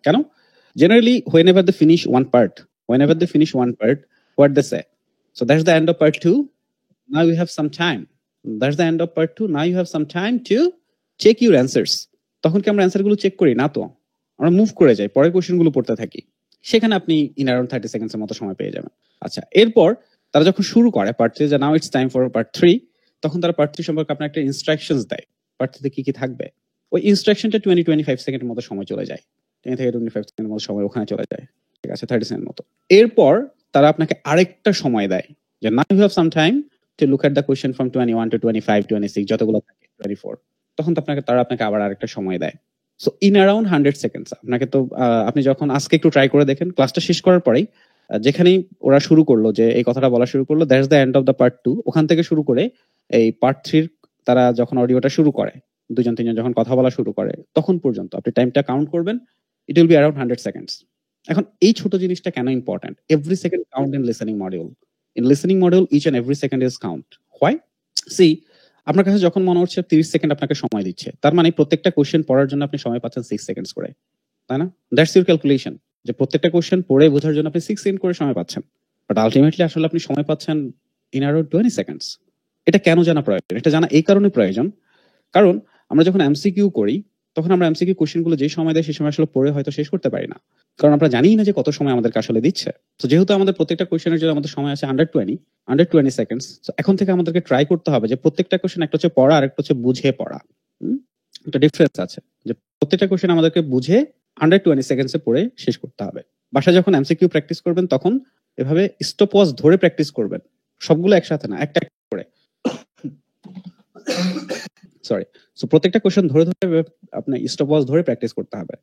A: কেন? Generally, whenever they finish one part, what they say? So that's the end of part 2. Now you have some time. That's the end of part 2. Now you have some time to check your answers. তখন কি আমরা answer গুলো check করি না? তো আমরা move করে যাই, পরের কোশ্চেন গুলো পড়তে থাকি। সেখানে আপনি ইন অ্যারাউন্ড 30 সেকেন্ডস এর মতো সময় পেয়ে যাবেন। আচ্ছা, এরপর তারা যখন শুরু করে পার্ট 3, যে now it's time for part 3, তখন তারা পার্ট 3 সম্পর্কে আপনার একটা ইনস্ট্রাকশনস দেয়, পার্ট 3 তে কি কি থাকবে। ওই ইনস্ট্রাকশনটা 20-25 সেকেন্ডের মতো সময় চলে যায়, 10 থেকে 25 সেকেন্ডের মতো সময় ওখানে চলে যায়, ঠিক আছে, 30 সেকেন্ড মতো। এরপর তারা আপনাকে আরেকটা সময় দেয়, যে now you have some time to look at the question from 21 to 25, 26, যতগুলো থাকে, 24, তখন তো তারা আপনাকে আবার আরেকটা সময় দেয়। সো ইন অ্যারাউন্ড 100 সেকেন্ডস আপনাকে তো আপনি যখন আজকে একটু ট্রাই করে দেখেন, ক্লাসটা শেষ করার পরেই যেখানেই ওরা শুরু করলো, যে এই কথাটা বলা শুরু করলো, that's the end of the part 2, ওখান থেকে শুরু করে এই পার্ট 3 তারা যখন অডিওটা শুরু করে, 2-3 জন যখন কথা বলা শুরু করে, তখন পর্যন্ত আপনি টাইমটা কাউন্ট করবেন, it will be around 100 seconds. এখন এই ছোট জিনিসটা কেন important? Every second count in listening module. In listening module each and every second is count. Why? See, আপনার কাছে যখন মনে হচ্ছে 30 সেকেন্ড আপনাকে সময় দিচ্ছে, তার মানে প্রত্যেকটা কোশ্চেন পড়ার জন্য আপনি সময় পাচ্ছেন 6 সেকেন্ডস করে, তাই না? দ্যাটস ইউর ক্যালকুলেশন, যে প্রত্যেকটা কোশ্চেন পড়ে বোঝার জন্য আপনি 6 সেকেন্ড করে সময় পাচ্ছেন। বাট আলটিমেটলি আসলে আপনি সময় পাচ্ছেন ইন অ্যারাউন্ড 20 সেকেন্ডস। এটা কেন জানা প্রয়োজন? এটা জানা এই কারণে প্রয়োজন, কারণ আমরা যখন এমসিকিউ করি, তখন আমরা এমসিকিউ কোশ্চেন গুলো যে সময় দেয় সেই সময় আসলে পড়ে হয়তো শেষ করতে পারি না, কারণ আমরা জানি না যে কত সময় আমাদেরকে আসলে দিচ্ছে। তো যেহেতু আমাদের প্রত্যেকটা কোশ্চেনের জন্য আমাদের সময় আছে 120 সেকেন্ডস, এখন থেকে আমাদেরকে ট্রাই করতে হবে যে প্রত্যেকটা কোশ্চেন একটা হচ্ছে পড়া আর একটা হচ্ছে বুঝে পড়া। একটা ডিফারেন্স আছে, যে প্রত্যেকটা কোশ্চেন আমাদেরকে বুঝে 120 সেকেন্ডসে পড়ে শেষ করতে হবে। বাসায় যখন এমসিকিউ প্র্যাকটিস করবেন, তখন এভাবে স্টপ ওয়াচ ধরে প্র্যাকটিস করবেন, সবগুলো একসাথে না, একটা করে। সরি, সো প্রত্যেকটা কোশ্চেন ধরে ধরে আপনি স্টপ ওয়াচ ধরে প্র্যাকটিস করতে হবে,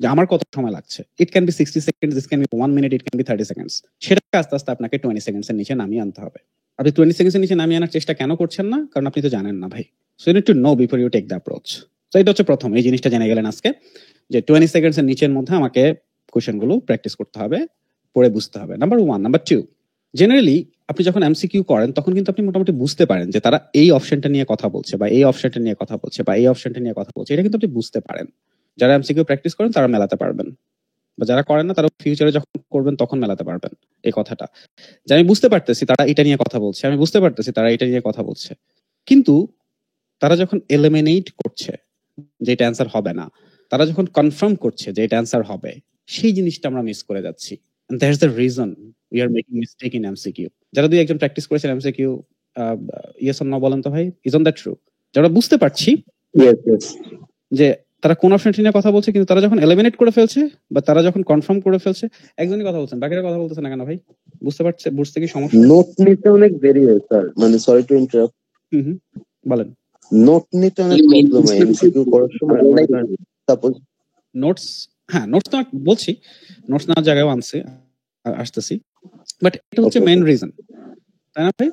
A: যে আমার কত সময় লাগছে। It can be 60 seconds, it can be 1 minute, it can be 30 seconds. সেটাকে আস্তে আস্তে আপনাকে 20 সেকেন্ডসের নিচে নামিয়ে আনতে হবে। আপনি 20 সেকেন্ডসের নিচে নামিয়ে আনার চেষ্টা কেন করছেন না? কারণ আপনি তো জানেন না ভাই। So you need to know before you take the approach. তো এটা হচ্ছে প্রথম, এই জিনিসটা জেনে গেলেন আজকে, যে 20 সেকেন্ডসের নিচের মধ্যে আমাকে কোশ্চেনগুলো প্র্যাকটিস করতে হবে, পড়ে বুঝতে হবে। নাম্বার 1। নাম্বার 2, জেনারেলি আপনি যখন এমসিকিউ করেন, তখন কিন্তু আপনি মোটামুটি বুঝতে পারেন যে তারা এই অপশনটা নিয়ে কথা বলছে, বা এই অপশনটা নিয়ে কথা বলছে, বা এই অপশনটা নিয়ে কথা বলছে, এটা কিন্তু আপনি বুঝতে পারেন। যারা এমসিকিউ প্র্যাকটিস করেন তারা মেলাতে পারবেন, বা যারা করেন না তারা ফিউচারে যখন করবেন তখন মেলাতে পারবেন এই কথাটা, যে আমি বুঝতে পারতেছি তারা এটা নিয়ে কথা বলছে, আমি বুঝতে পারতেছি তারা এটা নিয়ে কথা বলছে, কিন্তু তারা যখন এলিমিনেট করছে যে এটা অ্যান্সার হবে না, তারা যখন কনফার্ম করছে যে এটা অ্যান্সার হবে, সেই জিনিসটা আমরা মিস করে যাচ্ছি। And that's the reason we are making mistake in MCQ. যারা দুই একজন প্র্যাকটিস করেছেন MCQ, ইয়েস অর নো বলেন তো ভাই, isn't that true? যারা বুঝতে পারছি যে তারা কোন অপশনটি নিয়ে কথা বলছে, কিন্তু তারা যখন এলিমিনেট করে ফেলছে, বা তারা যখন কনফার্ম করে ফেলছে, একজনই কথা বলছেন, বাকিরা কথা বলতেছে না কেন ভাই? বুঝতে কি সমস্যা?
B: নোট নিতে অনেক দেরি হয় স্যার, মানে সরি টু ইন্টারাপ্ট।
A: বলেন।
B: নোট নিতে অনেক প্রবলেম হয় এমসিকিউ করার সময়। সাপোজ
A: নোটস, হ্যাঁ নোটস তো বলছি, নোটস নেওয়ার জায়গায় আসতেছি, বাট এটা হচ্ছে মেইন রিজন, তাই না ভাই,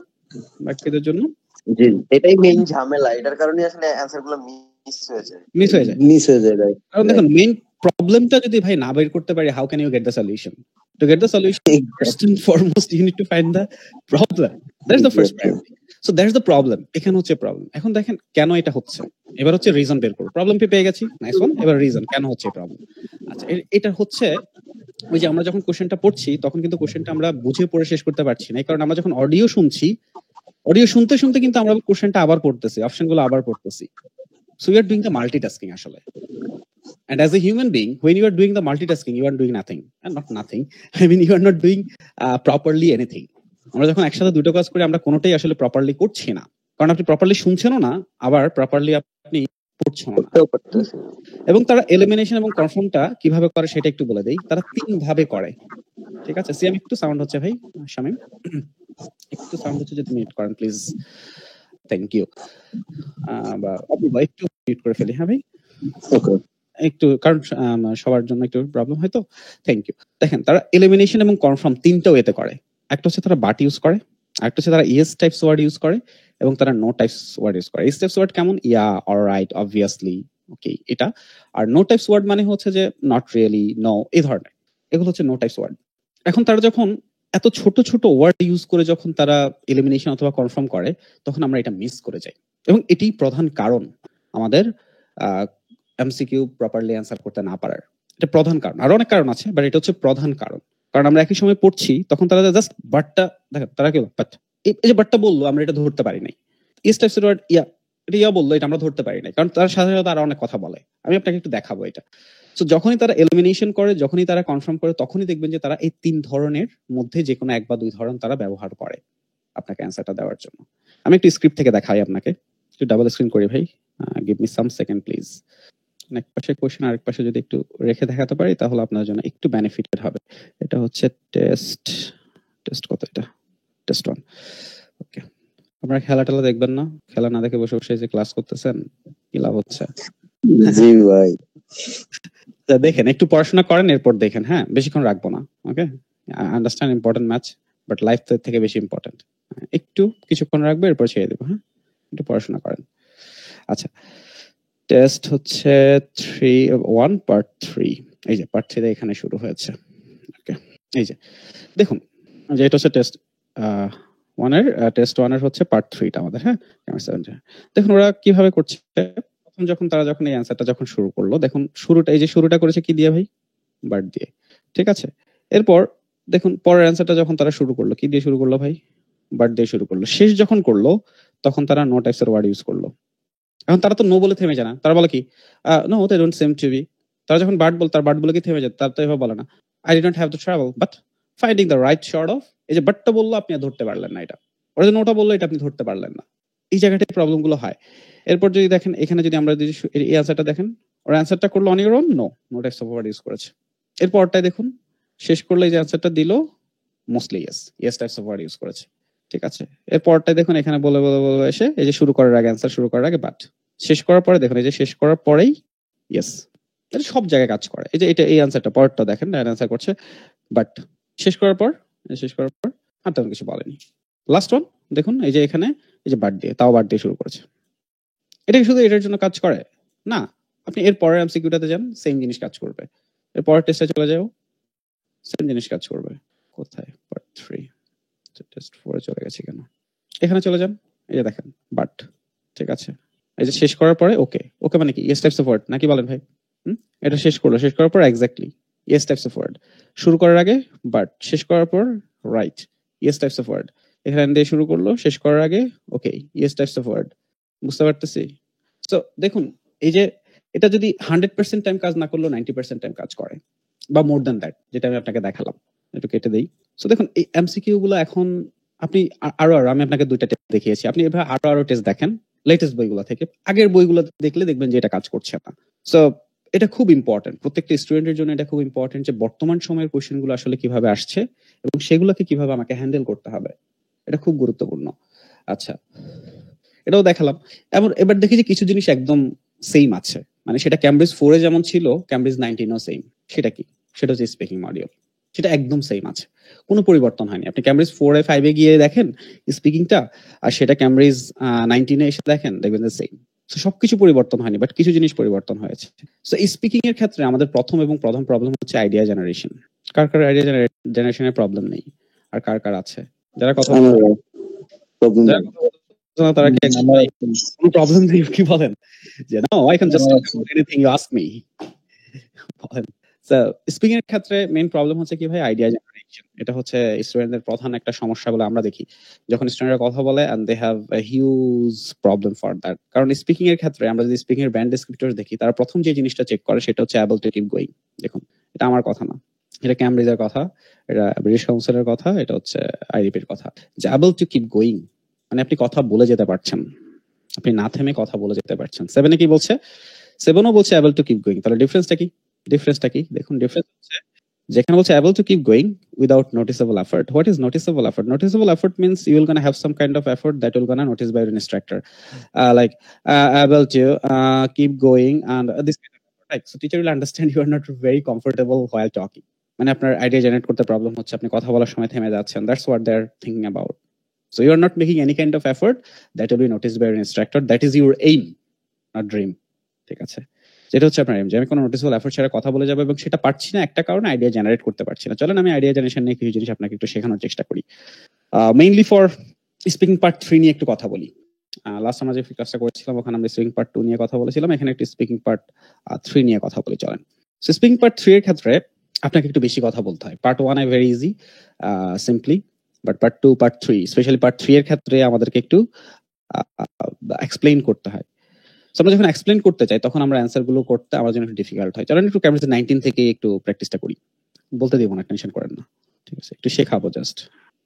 A: বাকিদের জন্য?
B: জি, এটাই মেইন ঝামেলা, এটার কারণে আসলে অ্যানসারগুলো মিস হয়ে যায়।
A: কারণ দেখুন, মেইন প্রবলেমটা যদি ভাই না বের করতে পারি, how can you get the solution? To get the solution, first and foremost you need to find the problem. That is the first priority. So that's the problem. এখানে হচ্ছে প্রবলেম। এখন দেখেন কেন এটা হচ্ছে, এবার হচ্ছে রিজন বের করব। প্রবলেম পেয়ে গেছি, নাইস ওয়ান। এবার রিজন, কেন হচ্ছে প্রবলেম? আচ্ছা, এটা হচ্ছে ওই যে আমরা যখন কোশ্চেনটা পড়ছি, তখন কিন্তু কোশ্চেনটা আমরা বুঝে পড়ে শেষ করতে পারছি না, এই কারণে আমরা যখন অডিও শুনছি, অডিও শুনতে শুনতে কিন্তু আমরা কোশ্চেনটা আবার পড়তেছি, অপশনগুলো আবার পড়তেছি। So you are doing the multitasking আসলে. And as a human being, when you are doing the multitasking, you are doing nothing. And not nothing. I mean, you are not doing properly anything. আমরা যখন একসাথে দুটো কাজ করি আমরা কোনোটাই আসলে প্রপারলি করছি না, কারণ আপনি প্রপারলি শুনছেনও না, আবার প্রপারলি আপনি পড়ছেন না। এবং তারা এলিমিনেশন এবং কনফার্মটা কিভাবে করে সেটা একটু বলে দেই। তারা 3 ভাবে করে, ঠিক আছে? সিয়াম একটু সাউন্ড হচ্ছে ভাই, শামিম একটু সাউন্ড হচ্ছে, যদি মিউট করেন প্লিজ, থ্যাংক ইউ। বা অপূর্বা একটু মিউট করে ফেলি, হ্যাঁ ভাই একটু, কারণ সবার জন্য একটু প্রবলেম হয় তো, থ্যাংক ইউ। দেখেন তারা এলিমিনেশন এবং কনফার্ম 3টা ওয়েতে করে। একটা হচ্ছে তারা বাট ইউজ করে, আরেকটা হচ্ছে তারা ইয়েস টাইপস ওয়ার্ড ইউজ করে, এবং তারা নো টাইপস ওয়ার্ড ইউজ করে। ইয়েস টাইপস ওয়ার্ড কেমন? ইয়া, অলরাইট, অবভিয়াসলি, ওকে, এটা। আর নো টাইপস ওয়ার্ড মানে হচ্ছে যে নট রিয়েলি, নো, এই ধরনের, এগুলো হচ্ছে নো টাইপস ওয়ার্ড। এখন তারা যখন এত ছোট ছোট ওয়ার্ড ইউজ করে যখন তারা এলিমিনেশন অথবা কনফার্ম করে, তখন আমরা এটা মিস করে যাই, এবং এটি প্রধান কারণ আমাদের এমসিকিউ প্রপারলি অ্যান্সার করতে না পারার। এটা প্রধান কারণ, আরো অনেক কারণ আছে, বাট এটা হচ্ছে প্রধান কারণ। কারণ আমরা একই সময় পড়ছি, তখন তারা জাস্ট বাটটা দেখেন, তারা কি বাট, এই যে বাটটা বললো আমরা এটা ধরতে পারি নাই। ইস টাইপস এর ওয়ার্ড ইয়া, এটা ইয়া বললো, এটা আমরা ধরতে পারি নাই, কারণ তার সাথে সাথে আরো অনেক কথা বলে। আমি আপনাকে একটু দেখাবো এটা। তো যখনই তারা এলিমিনেশন করে, যখনই তারা কনফার্ম করে, তখনই দেখবেন যে তারা এই 3 ধরনের মধ্যে যে কোনো 1 বা 2 ধরন তারা ব্যবহার করে আপনাকে অ্যান্সারটা দেওয়ার জন্য। আমি একটু স্ক্রিপ্ট থেকে দেখাই আপনাকে, একটু ডাবল স্ক্রিন করি ভাই, give me some second please. এক পাশে কোশ্চেন, আরেক পাশে যদি একটু রেখে দেখাতে পারি তাহলে আপনার জন্য একটু বেনিফিটেড হবে। এটা হচ্ছে টেস্ট কত, এটা টেস্ট 1। ওকে, আপনারা খেলা টেলা দেখবেন না? খেলা না দেখে বসে বসে যে ক্লাস করতেছেন, কি লাভ হচ্ছে?
B: জি ভাই,
A: দেখেন একটু পড়াশোনা করেন, এরপর দেখেন, হ্যাঁ বেশিক্ষণ রাখবো না। Okay, understand, important match, but life থেকে বেশি ইম্পর্টেন্ট। একটু কিছুক্ষণ রাখবো, এরপর ছেড়ে দেবো। হ্যাঁ, একটু পড়াশোনা করেন। আচ্ছা, টেস্ট হচ্ছে 1 পার্ট 3। এই যে পার্ট 3 এখানে শুরু হয়েছে। ওকে, এই যে দেখুন, যে এটা হচ্ছে টেস্ট 1 এর, টেস্ট 1 এর হচ্ছে পার্ট 3টা আমাদের। হ্যাঁ, দেখুন ওরা কিভাবে করছে। প্রথম তারা যখন এই অ্যান্সারটা যখন শুরু করলো, দেখুন শুরুটা, এই যে শুরুটা করেছে কি দিয়ে ভাই? বাট দিয়ে, ঠিক আছে? এরপর দেখুন পরের অ্যান্সারটা যখন তারা শুরু করলো, কি দিয়ে শুরু করলো ভাই? বাট দিয়ে শুরু করলো। শেষ যখন করলো, তখন তারা নো টাইপস এর ওয়ার্ড ইউজ করলো। এখন তারা তো নো বলে থেমে যায় না, তারা বলে কি? No, they don't seem to be. তারা যখন বাট বলে, তার বাট বলে কি থেমে যায়? তার তো এভাবে বলে না, I did not have the travel but finding the right short of. এই যে বাটটা বললো, আপনি আর ধরতে পারলেন না এটা। ওরা যে নোটা বললো, এটা আপনি ধরতে পারলেন না। এই জায়গাটায় প্রবলেম গুলো হয়। এরপর যদি দেখেন এখানে, যদি আমরা যদি এই অ্যান্সারটা দেখেন, ওরা অ্যান্সারটা করলো on your own, no types of word use করেছে। এরপরটাই দেখুন, শেষ করলে এই যে অ্যান্সারটা দিল, mostly yes types of word use করেছে, ঠিক আছে? এরপরটাই দেখুন এখানে বলে বলে বলে এসে, এই যে শুরু করার আগে, অ্যান্সার শুরু করার আগে বাট, শেষ করার পরে দেখুন, এই যে শেষ করার পরেই ইয়েস। এটা সব জায়গায় কাজ করে। এই যে এটা, এই অ্যান্সারটা পরেরটা দেখেন, অ্যান্সার করছে বাট, শেষ করার পর আর তেমন কিছু বলেনি। লাস্ট ওয়ান দেখুন, এই যে এখানে, এই যে বাট দিয়ে, তাও বাট দিয়ে শুরু করেছে। এটা কি শুধু এটার জন্য কাজ করে? না, আপনি এর পরের এমসিকিউটাতে যান, সেম জিনিস কাজ করবে। এর পরের টেস্টে চলে যাও, সেম জিনিস কাজ করবে। কোথায় পার্ট 3? টেস্ট 4 এ চলে গেছি কেন? এখানে চলে যান, এই যে দেখেন বাট, ঠিক আছে? এই যে শেষ করার পরে ওকে, ওকে মানে কি? ইয়েস টাইপস অফ ওয়ার্ড, নাকি বলেন ভাই? এটা শেষ করলো, শেষ করার পর exactly yes types of word. শুরু করার আগে বাট, শেষ করার পর right, yes types of word. এখানে দিয়ে শুরু করলো, শেষ করার আগে okay, yes types of word. বুঝতে পারতেছি? তো দেখুন, এই যে এটা যদি 100% টাইম কাজ না করলেও 90% টাইম কাজ করে, বা মোর দ্যান দ্যাট, যেটা আমি আপনাকে দেখালাম। একটু কেটে দেই। সো দেখুন, এই এমসিকিউ গুলো এখন আপনি আরো আমি আপনাকে 2টা টেস্ট দেখিয়েছি, আপনি এভাবে আরো টেস্ট দেখেন লেটেস্ট বইগুলো থেকে। আগের বইগুলো দেখলে দেখবেন যে এটা কাজ করছে না। সো এটা খুব ইম্পর্টেন্ট, প্রত্যেকটা স্টুডেন্টের জন্য এটা খুব ইম্পর্টেন্ট যে বর্তমান সময়ের কোশ্চেন গুলো আসলে কিভাবে আসছে এবং সেগুলোকে কিভাবে আমাকে হ্যান্ডেল করতে হবে, এটা খুব গুরুত্বপূর্ণ। আচ্ছা, এটাও দেখালাম। এবার দেখি যে কিছু জিনিস একদম সেম আছে, মানে সেটা ক্যামব্রিজ 4 এ যেমন ছিল, ক্যামব্রিজ 19 ও সেম। সেটা কি? সেটা হচ্ছে স্পিকিং মডিউল। সেটা একদম সেম আছে, কোনো পরিবর্তন হয়নি। আপনি ক্যামব্রিজ 4 এ 5 এ গিয়ে দেখেন স্পিকিংটা, আর সেটা ক্যামব্রিজ 19 এ এসে দেখেন, দেখবেন যে সেম। সবকিছু পরিবর্তন হয়নি, বাট কিছু জিনিস পরিবর্তন হয়েছে। সো স্পিকিং এর ক্ষেত্রে আমাদের প্রথম এবং প্রধান প্রবলেম হচ্ছে আইডিয়া জেনারেশন। কার আইডিয়া জেনারেশনের প্রবলেম নেই? আর কার আছে? যারা কথা তারা কি কোনো প্রবলেম নেই কি বলেন? যে no, I can just anything you ask me. বলেন। সো স্পিকিং এর ক্ষেত্রে মেইন প্রবলেম হচ্ছে কি ভাই? Idea generation. এটা হচ্ছে স্টুডেন্টদের প্রধান একটা সমস্যা বলে আমরা দেখি। যখন স্টুডেন্টরা কথা বলে and they have a huge problem for that. কারণ স্পিকিং এর ক্ষেত্রে আমরা যদি স্পিকিং এর ব্যান্ড ডেসক্রিপ্টর দেখি, তারা প্রথম যে জিনিসটা চেক করে সেটা হচ্ছে অ্যাবল টু কিপ গোয়িং। দেখুন, এটা আমার কথা না, এটা ক্যামব্রিজের কথা, এটা ব্রিটিশ কাউন্সিলের কথা, এটা হচ্ছে আইডিপির কথা। যে অ্যাবল টু কিপ গোয়িং মানে আপনি কথা বলে যেতে পারছেন, আপনি না থেমে কথা বলে যেতে পারছেন। 7 কি বলছে? 7ও বলছে অ্যাবল টু কিপ গোয়িং। তাহলে ডিফারেন্সটা কি? দেখুন ডিফারেন্স হচ্ছে যেখানে বলছে able to keep going without noticeable effort. What is noticeable effort? Noticeable effort means you will gonna have some kind of effort that will gonna notice by your instructor, like able to keep going and this kind of effort. Right? So teacher will understand you are not very comfortable while talking. মানে আপনার idea generate করতে problem হচ্ছে, আপনি কথা বলার সময় থেমে যাচ্ছেন। That's what they're thinking about. So you are not making any kind of effort that will be noticed by your instructor. That is your aim, not dream. ঠিক আছে, যেটা হচ্ছে আপনার এম, যে আমি কোনো নোটিসেবল এফোর্ট ছাড়া কথা বলে যাবো এবং সেটা পারছি না একটা কারণে, আইডিয়া জেনারেট করতে পারছি না। চলেন আমি আইডিয়া জেনারেশন নিয়ে কিছু জিনিস আপনাকে একটু শেখানোর চেষ্টা করি। মেইনলি ফর স্পিকিং পার্ট 3 নিয়ে একটু কথা বলি। লাস্ট আমরা যে ক্লাসটা করেছিলাম ওখানে আমরা স্পিকিং পার্ট 2 নিয়ে কথা বলেছিলাম, এখানে একটু স্পিকিং পার্ট 3 নিয়ে কথা বলি। চলেন, সো স্পিকিং পার্ট 3 এর ক্ষেত্রে আপনাকে একটু বেশি কথা বলতে হয়। Part 1 very easy simply, but part 2 part 3 specially part 3 এর ক্ষেত্রে আমাদেরকে একটু এক্সপ্লেইন করতে হয়। আমরা যখন এক্সপ্লেইন করতে চাই তখন আমরা অ্যান্সার গুলো করতে আমার জন্য একটু ডিফিকাল্ট হয়। চলেন একটু ক্যামব্রিজ 19 থেকে একটু প্র্যাকটিসটা করি। বলতে দিব না, টেনশন করেন না, ঠিক আছে, একটু শেখাবো জাস্ট।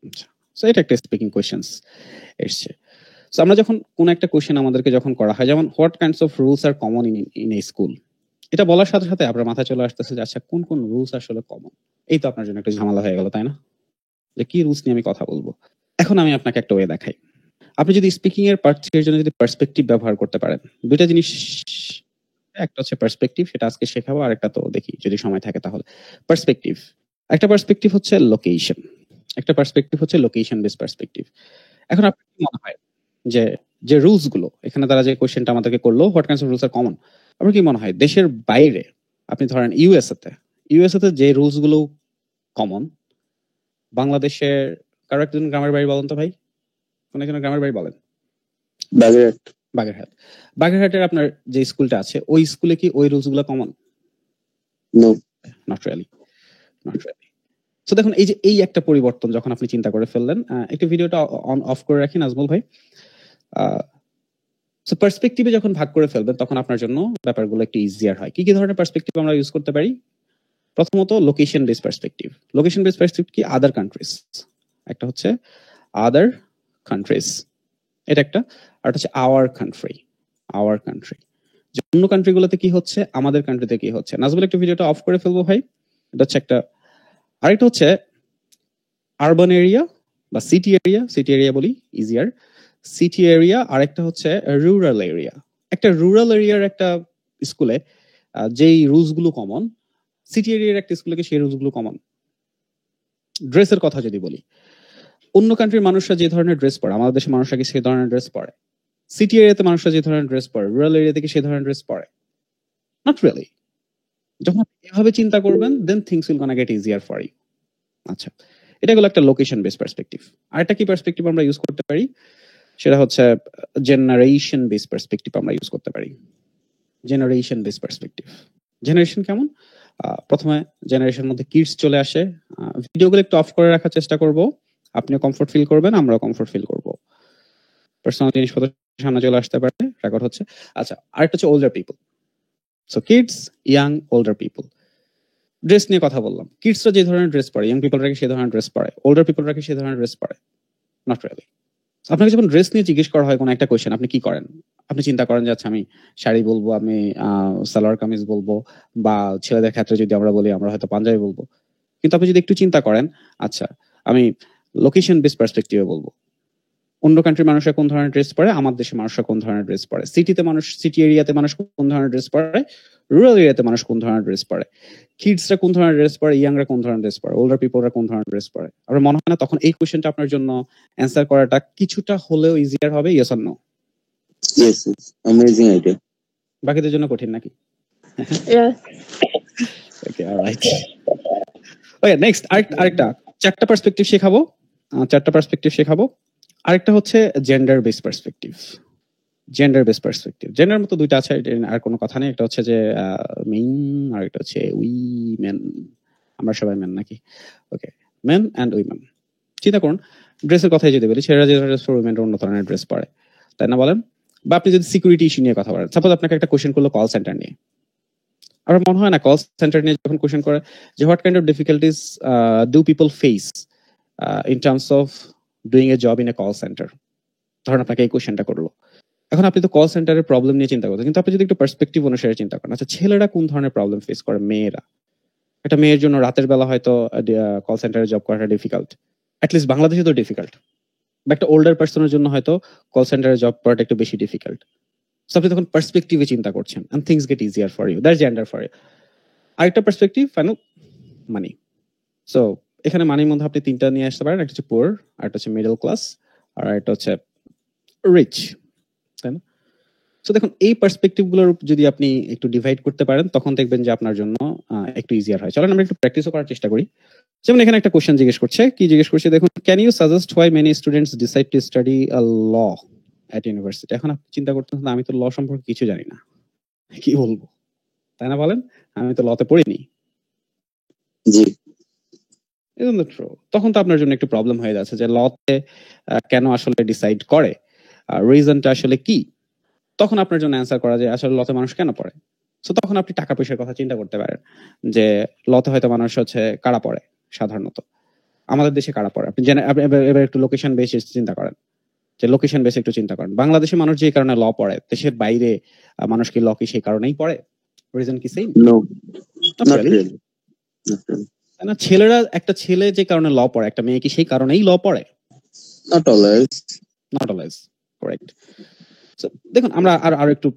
A: আচ্ছা, সো এটা একটা স্পিকিং কোয়েশ্চেন্স এসছে। সো আমরা যখন কোন একটা কোয়েশ্চেন আমাদেরকে যখন করা হয়, যেমন what kinds of rules are common in a school, এটা বলার সাথে সাথে আপনার মাথায় চলে আসতেছে যে আচ্ছা কোন কোন রুলস আসলে কমন। এই তো আপনার জন্য একটা ঝামেলা হয়ে গেল, তাই না, যে কি রুলস নিয়ে আমি কথা বলবো। এখন আমি আপনাকে একটা ওয়ে দেখাই। আপনি যদি স্পিকিং এর পার্ট 3 এর জন্য যদি পার্সপেক্টিভ ব্যবহার করতে পারেন, দুইটা জিনিস, একটা হচ্ছে পার্সপেক্টিভ, সেটা আজকে শেখাবো, আর একটা তো দেখি যদি সময় থাকে তাহলে। পার্সপেক্টিভ, একটা পার্সপেক্টিভ হচ্ছে লোকেশন, একটা পার্সপেক্টিভ হচ্ছে লোকেশন বেস পার্সপেক্টিভ। এখন আপনার কি মনে হয় যে যে রুলস গুলো এখানে তারা যে কোশ্চেনটা আমাদেরকে করলো, what kinds of rules are common, আপনার কি মনে হয় দেশের বাইরে, আপনি ধরেন ইউএসএ তে যে রুলস গুলো কমন, বাংলাদেশের কারো একজন গ্রামের বাড়ি বলেন তো ভাই, কোন একজনের গ্রামের বাড়ি বলেন? বাগেরহাটের আপনার যে স্কুলটা আছে ওই স্কুলে কি ওই রুলস গুলো common?
B: No,
A: not really. So দেখুন এই যে এই একটা পরিবর্তন যখন আপনি চিন্তা করে ফেললেন, একটু ভিডিওটা অন অফ করে রাখি নাজমুল ভাই। সো পার্সপেক্টিভে যখন ভাগ করে ফেলবেন তখন আপনার জন্য ব্যাপারগুলো একটু ইজিয়ার হয়। কি কি ধরনের পার্সপেক্টিভ আমরা ইউজ করতে পারি? প্রথমত location base perspective. Location base perspective কি? আদার কান্ট্রিজ, একটা হচ্ছে আদার কান্ট্রিজ, এটা একটা, আর হচ্ছে আওয়ার কান্ট্রি, যে অন্য কান্ট্রি গুলোতে কি হচ্ছে, আমাদের কান্ট্রিতে কি হচ্ছে। নাজমুল একটু ভিডিওটা অফ করে ফেলবো ভাই, এটা হচ্ছে একটা। আরেকটা হচ্ছে আরবান এরিয়া বা সিটি এরিয়া বলি ইজিয়ার, সিটি এরিয়া। আরেকটা হচ্ছে রুরাল এরিয়া। একটা রুরাল এরিয়ার একটা স্কুলে যেই রুলস গুলো কমন, সিটি এরিয়ার একটা স্কুলে সেই রুলস গুলো কমন। ড্রেসের কথা যদি বলি, অন্য কান্ট্রির মানুষরা যে ধরনের ড্রেস পরে, আমাদের দেশের মানুষরা কি সেই ধরনের ড্রেস পরে? সিটি এরিয়াতে মানুষরা যে ধরনের ড্রেস পরে, রুরাল এরিয়া থেকে সেই ধরনের ড্রেস পরে? Not really. যখন এভাবে চিন্তা করবেন then things will gonna get easier for you. আচ্ছা, এটা হলো একটা লোকেশন বেস পার্সপেক্টিভ। আরেকটা কি পার্সপেক্টিভ আমরা ইউজ করতে পারি, সেটা হচ্ছে জেনারেশন বেস পার্সপেক্টিভ আমরা ইউজ করতে পারি। জেনারেশন বেস পার্সপেক্টিভ, জেনারেশন কেমন? প্রথমে জেনারেশন মধ্যে কিডস চলে আসে। ভিডিওগুলো একটু অফ করে রাখার চেষ্টা করব, আপনিও কমফোর্ট ফিল করবেন, আমরাও কমফোর্ট ফিল করব। পার্সোনাল জিনিসপত্র সামনে চলে আসতে পারে, রেকর্ড হচ্ছে। আচ্ছা, আরেকটা হচ্ছে older people. So kids, young, older people. Dress নিয়ে কথা বললাম, কিডসরা যে ধরনের ড্রেস পরে, ইয়াং পিপলরা কি সেই ধরনের ড্রেস পরে, ওল্ডার পিপলরা কি সেই ধরনের ড্রেস পরে? Not really. আপনাকে যখন ড্রেস নিয়ে জিজ্ঞেস করা হয় কোনো একটা কোয়েশ্চেন, আপনি কি করেন? আপনি চিন্তা করেন যে আচ্ছা আমি শাড়ি বলবো, আমি সালোয়ার কামিজ বলবো, বা ছেলেদের ক্ষেত্রে যদি আমরা বলি আমরা হয়তো পাঞ্জাবি বলবো। কিন্তু আপনি যদি একটু চিন্তা করেন, আচ্ছা আমি লোকেশন বেস পার্সপেক্টিভে বলবো, অন্য কান্ট্রির মানুষরা কোন ধরনের ড্রেস পরে, আমার দেশের মানুষরা কোন ধরনের ড্রেস পরে, সিটি এরিয়াতে মানুষ কোন ধরনের ড্রেস পরে, রুরাল এরিয়াতে মানুষ কোন ধরনের ড্রেস পরে, কিডসরা কোন ধরনের ড্রেস পরে, ইয়াংরা কোন ধরনের ড্রেস পরে, ওল্ডার পিপলরা কোন ধরনের ড্রেস পরে। আপনার মনে হয় না তখন এই কোয়েশ্চেনটা আপনার জন্য অ্যান্সার করাটা কিছুটা হলেও ইজিয়ার হবে? Yes or no?
B: Yes, amazing idea.
A: বাকিদের জন্য কঠিন নাকি?
C: Yes.
A: Okay, alright. Okay, next আরেকটা চারটা পার্সপেক্টিভ শেখাবো। আরেকটা হচ্ছে জেন্ডার বেস পার্সপেক্টিভ। জেন্ডার মতো দুইটা আছে, আর কোনো কথা নেই। একটা হচ্ছে যে মেন, আর একটা হচ্ছে উইমেন। আমরা সবাই মেন নাকি? ওকে, মেন এন্ড উইমেন। চিন্তা করুন, ড্রেসের কথাই যদি বলি, ছেলেরা যে ড্রেস পরে, উইমেনরা অন্য ধরনের ড্রেস পরে, তাই না বলেন? বা আপনি যদি সিকিউরিটি ইস্যু নিয়ে কথা বলেন, সাপোজ আপনাকে একটা কোয়েশ্চেন করলো কল সেন্টার নিয়ে, আমার মনে হয় না কল সেন্টার নিয়ে যখন কোশ্চেন করে যে what kind of difficulties do people face in terms of doing a job in a call centre, ধরেন আপনাকে এই কোশ্চেনটা করলো। এখন আপনি তো কল সেন্টারের প্রবলেম নিয়ে চিন্তা করছেন, কিন্তু আপনি যদি একটু পার্সপেক্টিভ অনুসারে চিন্তা করেন, আচ্ছা ছেলেরা কোন ধরনের প্রবলেম ফেস করে, মেয়েরা, একটা মেয়ের জন্য রাতের বেলা হয়তো কল সেন্টারে জব করাটা ডিফিকাল্ট, অ্যাটলিস্ট বাংলাদেশে তো ডিফিকাল্ট, বা একটা ওল্ডার পার্সনের জন্য হয়তো কল সেন্টারে জব করাটা একটু বেশি ডিফিকাল্ট। সো আপনি তখন পার্সপেক্টিভে চিন্তা করছেন, and things get easier for you, that's gender for you. আরেকটা পার্সপেক্টিভ ফাইনাল মানি। সো এখানে মানির মধ্যে আপনি তিনটা নিয়ে আসতে পারেন, একটা হচ্ছে পুয়ার, আরেকটা হচ্ছে মিডল ক্লাস, আর একটা হচ্ছে রিচ, তাই না? সো দেখুন এই পার্সপেক্টিভ গুলোর যদি আপনি একটু ডিভাইড করতে পারেন তখন দেখবেন যে আপনার জন্য একটু ইজিয়ার হয়। চলেন আমরা একটু প্র্যাকটিসও করার চেষ্টা করি। যেমন এখানে একটা কোশ্চেন জিজ্ঞেস করছে, কি জিজ্ঞেস করছে দেখুন, can you suggest why many students decide to study law at university. এখন আপনি চিন্তা করতেছেন আমি তো ল সম্পর্কে কিছু জানি না, কি বলবো, তাই না বলেন? আমি তো লতে পড়িনি।
B: জি,
A: তখন তো আপনার জন্য একটু প্রবলেম হয়ে যাচ্ছে যে লতে কেন আসলে ডিসাইড করে, রিজনটা আসলে কি। তখন আপনার জন্য অ্যান্সার করা যায় আসলে লতে মানুষ কেন পড়ে। সো তখন আপনি টাকা পয়সার কথা চিন্তা করতে পারেন যে লতে হয়তো মানুষ হচ্ছে কারা পড়ে, সাধারণত আমাদের দেশে কারা পড়ে। আপনি এবার একটু লোকেশন বেসে চিন্তা করেন, যে লোকেশন বেসে একটু চিন্তা করেন, বাংলাদেশে মানুষ যে কারণে ল পড়ে, দেশের বাইরে মানুষ কি ল কি সেই কারণেই পড়ে? রিজন কি সেম? না, ছেলেরা, একটা ছেলে যে কারণে ল পড়ে, একটা মেয়ে কি সেই কারণেই ল পড়ে?
B: Not always.
A: Not always, correct. দেখুন আমরা আর একটু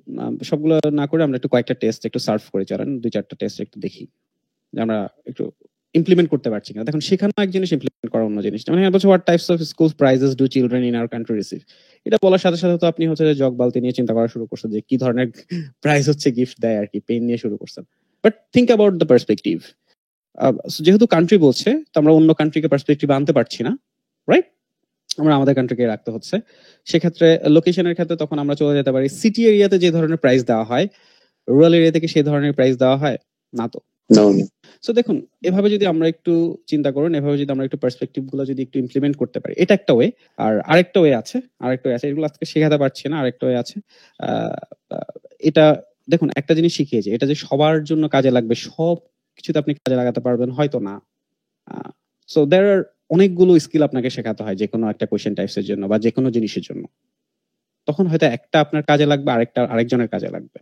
A: সবগুলো না করে আমরা একটু কয়েকটা টেস্ট একটু সার্ভ করে চলেন, 2-4টা টেস্ট একটু দেখি যে আমরা একটু ইমপ্লিমেন্ট করতে পারছি কিনা। দেখুন শেখানো এক জিনিস, ইমপ্লিমেন্ট করা অন্য জিনিস। মানে বলছে what types of school prices do children in our country receive. এটা বলার সাথে সাথে তো আপনি হচ্ছে জগ বালতি নিয়ে চিন্তা করা শুরু করছেন যে কি ধরনের প্রাইজ হচ্ছে, গিফট দেয় আর কি, পেন নিয়ে শুরু করছেন। But think about the perspective. যেহেতু কান্ট্রি বলছে তো আমরা অন্য কান্ট্রিকে পার্সপেক্টিভ আনতে পারছি না, রাইট? আমরা আমাদের কান্ট্রিকে রাখতে হচ্ছে। সেক্ষেত্রে লোকেশনের ক্ষেত্রে তখন আমরা চলে যেতে পারি সিটি এরিয়াতে যে ধরনের প্রাইস দেওয়া হয়, রুরাল এরিয়াতে কি সেই ধরনের প্রাইস দেওয়া হয়? না তো। সো দেখুন এভাবে যদি আমরা একটু চিন্তা করুন, এভাবে যদি আমরা একটু পার্সপেক্টিভ গুলো যদি একটু ইমপ্লিমেন্ট করতে পারি, এটা একটা ওয়ে। আর আরেকটা ওয়ে আছে, এগুলো আজকে শেখাতে পারছি না, আরেকটা ওয়ে আছে। এটা দেখুন একটা জিনিস শিখিয়েছে, এটা যে সবার জন্য কাজে লাগবে, সব কিছুতে আপনি কাজে লাগাতে পারবেন হয়তো না। সো দেয়ার আর অনেকগুলো স্কিল আপনাকে শেখাতে হয় যে কোনো একটা কোয়েশ্চেন টাইপস এর জন্য বা যে কোনো জিনিসের জন্য। তখন হয়তো একটা আপনার কাজে লাগবে, আরেকজনের কাজে লাগবে,